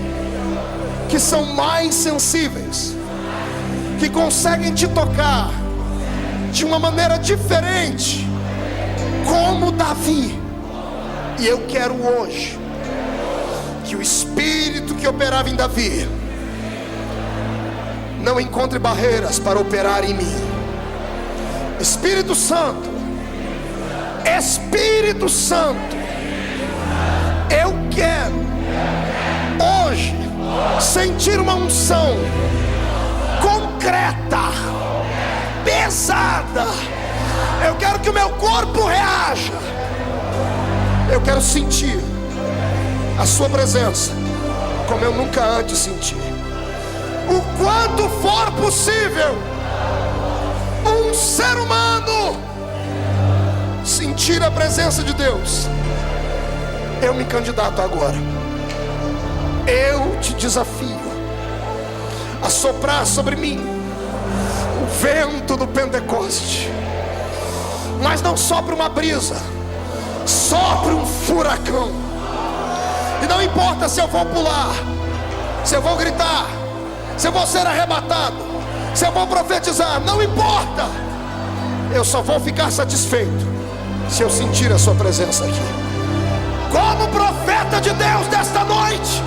que são mais sensíveis, que conseguem te tocar de uma maneira diferente, como Davi. E eu quero hoje que o Espírito que operava em Davi não encontre barreiras para operar em mim. Espírito Santo, eu quero hoje sentir uma unção concreta, pesada. Eu quero que o meu corpo reaja. Eu quero sentir a sua presença como eu nunca antes senti. O quanto for possível, um ser humano sentir a presença de Deus. Eu me candidato agora. Eu te desafio a soprar sobre mim o vento do Pentecoste. Mas não sopra uma brisa, sopra um furacão. E não importa se eu vou pular, se eu vou gritar, se eu vou ser arrebatado, se eu vou profetizar, não importa. Eu só vou ficar satisfeito se eu sentir a sua presença aqui. Como profeta de Deus desta noite,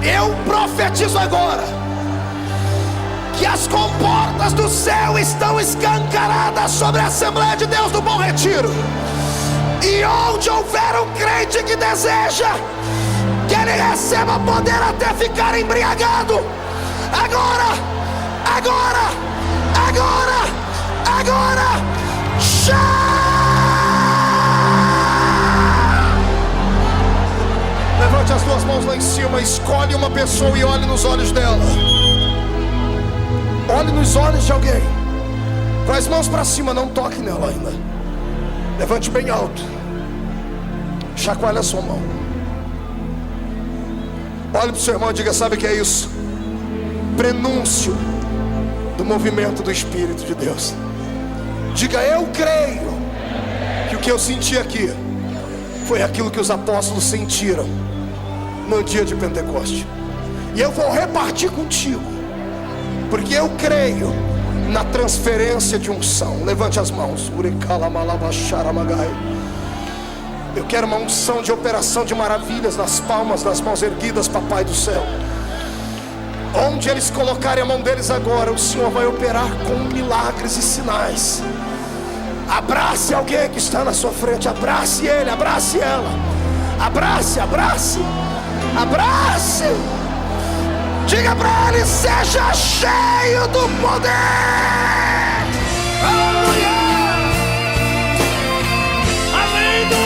eu profetizo agora que as comportas do céu estão escancaradas sobre a Assembleia de Deus do Bom Retiro. E onde houver um crente que deseja que ele receba poder até ficar embriagado, agora, levante as duas mãos lá em cima, escolhe uma pessoa e olhe nos olhos dela. Olhe nos olhos de alguém, com as mãos para cima, não toque nela ainda. Levante bem alto, chacoalhe a sua mão. Olhe para o seu irmão e diga: sabe o que é isso? Prenúncio do movimento do Espírito de Deus. Diga: eu creio que o que eu senti aqui foi aquilo que os apóstolos sentiram no dia de Pentecoste. E eu vou repartir contigo, porque eu creio na transferência de unção. Levante as mãos. Eu quero uma unção de operação de maravilhas nas palmas das mãos erguidas, Papai do céu. Onde eles colocarem a mão deles agora, o Senhor vai operar com milagres e sinais. Abrace alguém que está na sua frente. Abrace ele, abrace ela. Abrace. Diga para ele: seja cheio do poder. Aleluia! Além do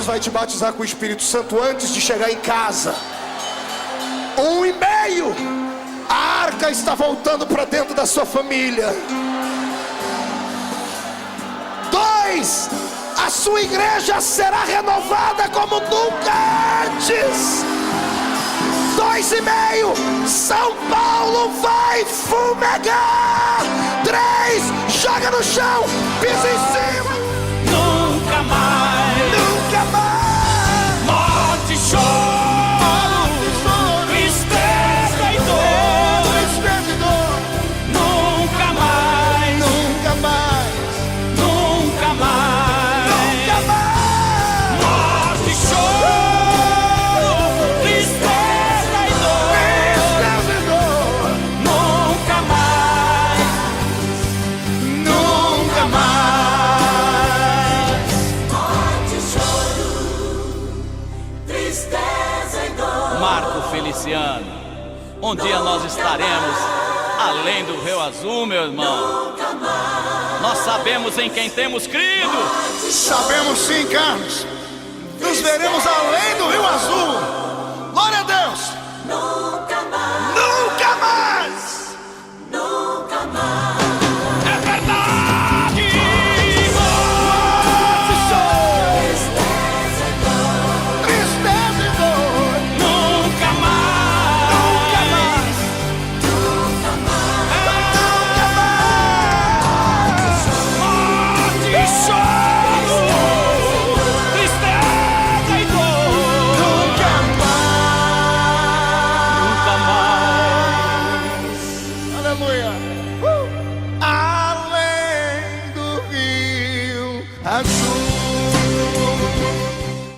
vai te batizar com o Espírito Santo antes de chegar em casa. 1,5. A arca está voltando para dentro da sua família. 2. A sua igreja será renovada como nunca antes. 2,5. São Paulo vai fumegar. 3. Joga no chão, pisa em cima. Nunca mais, Nunca mais. morte, choro, tristeza e dor. Nunca mais, Nunca mais. nunca mais, Nunca mais. morte, choro, tristeza e dor. Nunca mais, nunca mais. Marco Feliciano, um dia nós estaremos além do Rio Azul, meu irmão. Nós sabemos em quem temos crido. Sabemos sim, Carlos. Nos veremos além do Rio Azul.